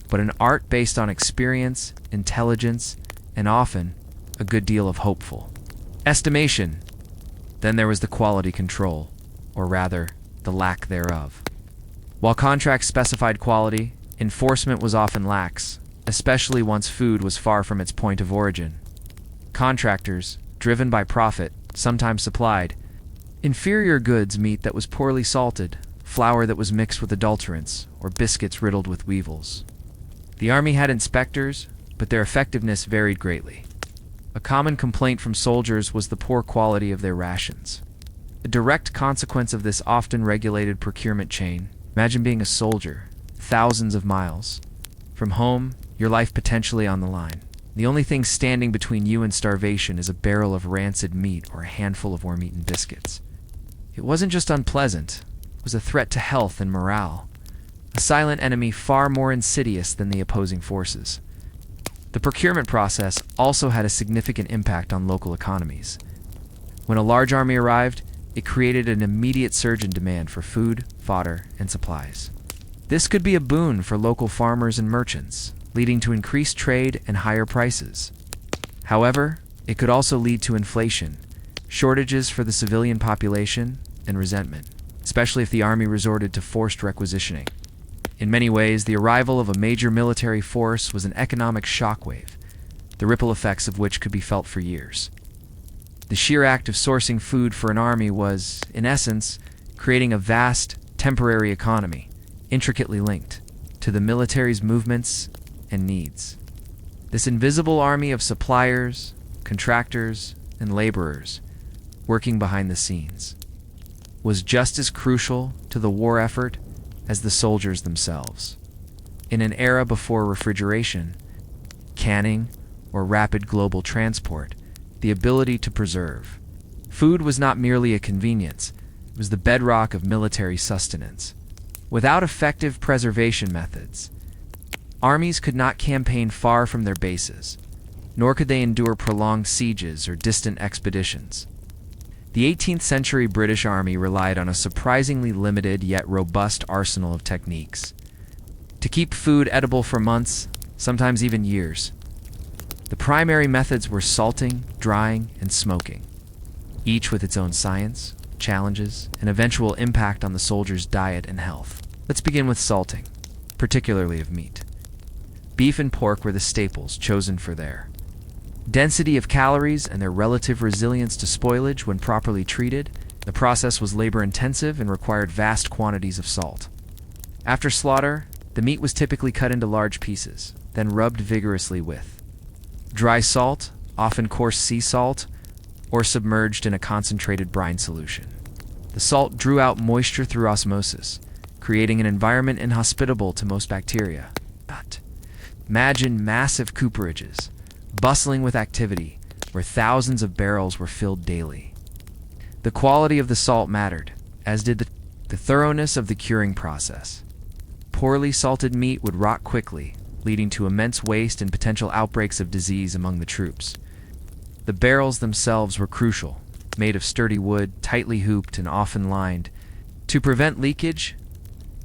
but an art based on experience, intelligence, and often a good deal of hopeful estimation. Then there was the quality control, or rather, the lack thereof. While contracts specified quality, enforcement was often lax, especially once food was far from its point of origin. Contractors, driven by profit, sometimes supplied inferior goods: meat that was poorly salted, flour that was mixed with adulterants, or biscuits riddled with weevils. The army had inspectors, but their effectiveness varied greatly. A common complaint from soldiers was the poor quality of their rations. A direct consequence of this often regulated procurement chain. Imagine being a soldier, thousands of miles from home, your life potentially on the line. The only thing standing between you and starvation is a barrel of rancid meat or a handful of worm-eaten biscuits. It wasn't just unpleasant, it was a threat to health and morale, a silent enemy far more insidious than the opposing forces. The procurement process also had a significant impact on local economies. When a large army arrived, it created an immediate surge in demand for food, fodder, and supplies. This could be a boon for local farmers and merchants, leading to increased trade and higher prices. However, it could also lead to inflation, shortages for the civilian population, and resentment, especially if the army resorted to forced requisitioning. In many ways, the arrival of a major military force was an economic shockwave, the ripple effects of which could be felt for years. The sheer act of sourcing food for an army was, in essence, creating a vast, temporary economy, intricately linked to the military's movements and needs. This invisible army of suppliers, contractors, and laborers, working behind the scenes, was just as crucial to the war effort as the soldiers themselves. In an era before refrigeration, canning, or rapid global transport, the ability to preserve food was not merely a convenience, it was the bedrock of military sustenance. Without effective preservation methods, armies could not campaign far from their bases, nor could they endure prolonged sieges or distant expeditions. The 18th century British Army relied on a surprisingly limited yet robust arsenal of techniques to keep food edible for months, sometimes even years. The primary methods were salting, drying, and smoking, each with its own science, challenges, and eventual impact on the soldier's diet and health. Let's begin with salting. particularly of meat. Beef and pork were the staples chosen for their density of calories and their relative resilience to spoilage when properly treated. The process was labor-intensive and required vast quantities of salt. After slaughter, the meat was typically cut into large pieces, then rubbed vigorously with dry salt, often coarse sea salt, or submerged in a concentrated brine solution. The salt drew out moisture through osmosis, creating an environment inhospitable to most bacteria. Imagine massive cooperages, bustling with activity, where thousands of barrels were filled daily. The quality of the salt mattered, as did the thoroughness of the curing process. Poorly salted meat would rot quickly, leading to immense waste and potential outbreaks of disease among the troops. The barrels themselves were crucial, made of sturdy wood, tightly hooped and often lined. To prevent leakage,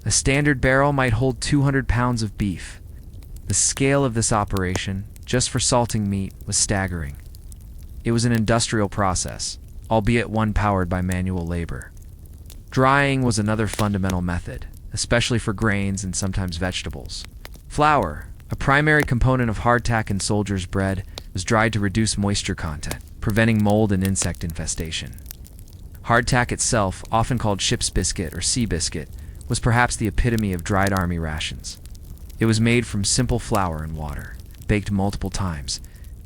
a standard barrel might hold 200 pounds of beef. The scale of this operation, just for salting meat, was staggering. It was an industrial process, albeit one powered by manual labor. Drying was another fundamental method, especially for grains and sometimes vegetables. Flour, a primary component of hardtack and soldiers' bread, was dried to reduce moisture content, preventing mold and insect infestation. Hardtack itself, often called ship's biscuit or sea biscuit, was perhaps the epitome of dried army rations. It was made from simple flour and water, baked multiple times,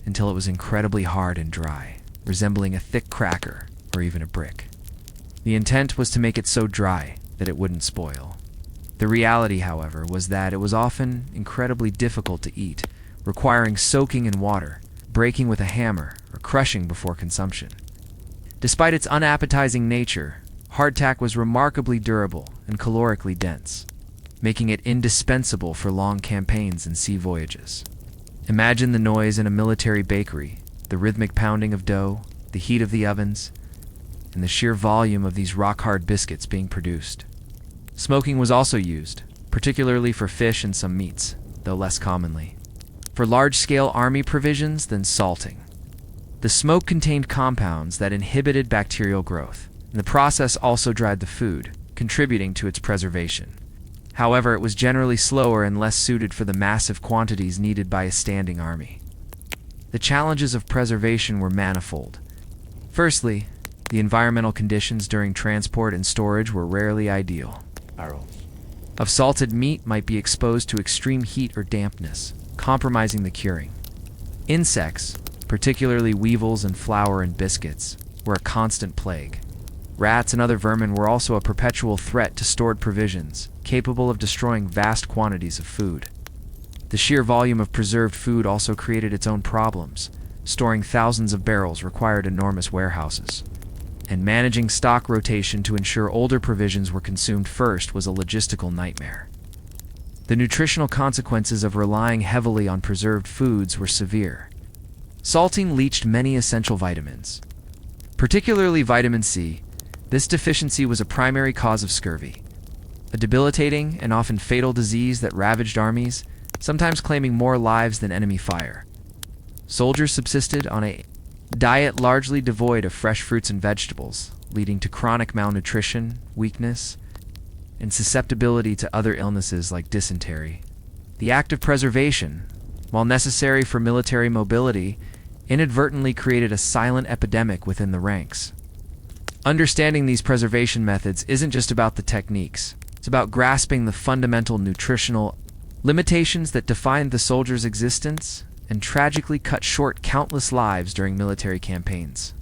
until it was incredibly hard and dry, resembling a thick cracker or even a brick. The intent was to make it so dry that it wouldn't spoil. The reality, however, was that it was often incredibly difficult to eat, requiring soaking in water, breaking with a hammer, or crushing before consumption. Despite its unappetizing nature, hardtack was remarkably durable and calorically dense, making it indispensable for long campaigns and sea voyages. Imagine the noise in a military bakery, the rhythmic pounding of dough, the heat of the ovens, and the sheer volume of these rock-hard biscuits being produced. Smoking was also used, particularly for fish and some meats, though less commonly. For large-scale army provisions, then salting. The smoke contained compounds that inhibited bacterial growth, and the process also dried the food, contributing to its preservation. However, it was generally slower and less suited for the massive quantities needed by a standing army. The challenges of preservation were manifold. Firstly, the environmental conditions during transport and storage were rarely ideal. Barrels of salted meat might be exposed to extreme heat or dampness, compromising the curing. Insects, particularly weevils and flour and biscuits, were a constant plague. Rats and other vermin were also a perpetual threat to stored provisions, capable of destroying vast quantities of food. The sheer volume of preserved food also created its own problems. Storing thousands of barrels required enormous warehouses, and managing stock rotation to ensure older provisions were consumed first was a logistical nightmare. The nutritional consequences of relying heavily on preserved foods were severe. Salting leached many essential vitamins, particularly vitamin C. This deficiency was a primary cause of scurvy, a debilitating and often fatal disease that ravaged armies, sometimes claiming more lives than enemy fire. Soldiers subsisted on a diet largely devoid of fresh fruits and vegetables, leading to chronic malnutrition, weakness, and susceptibility to other illnesses like dysentery. The act of preservation, while necessary for military mobility, inadvertently created a silent epidemic within the ranks. Understanding these preservation methods isn't just about the techniques. It's about grasping the fundamental nutritional limitations that defined the soldier's existence and tragically cut short countless lives during military campaigns.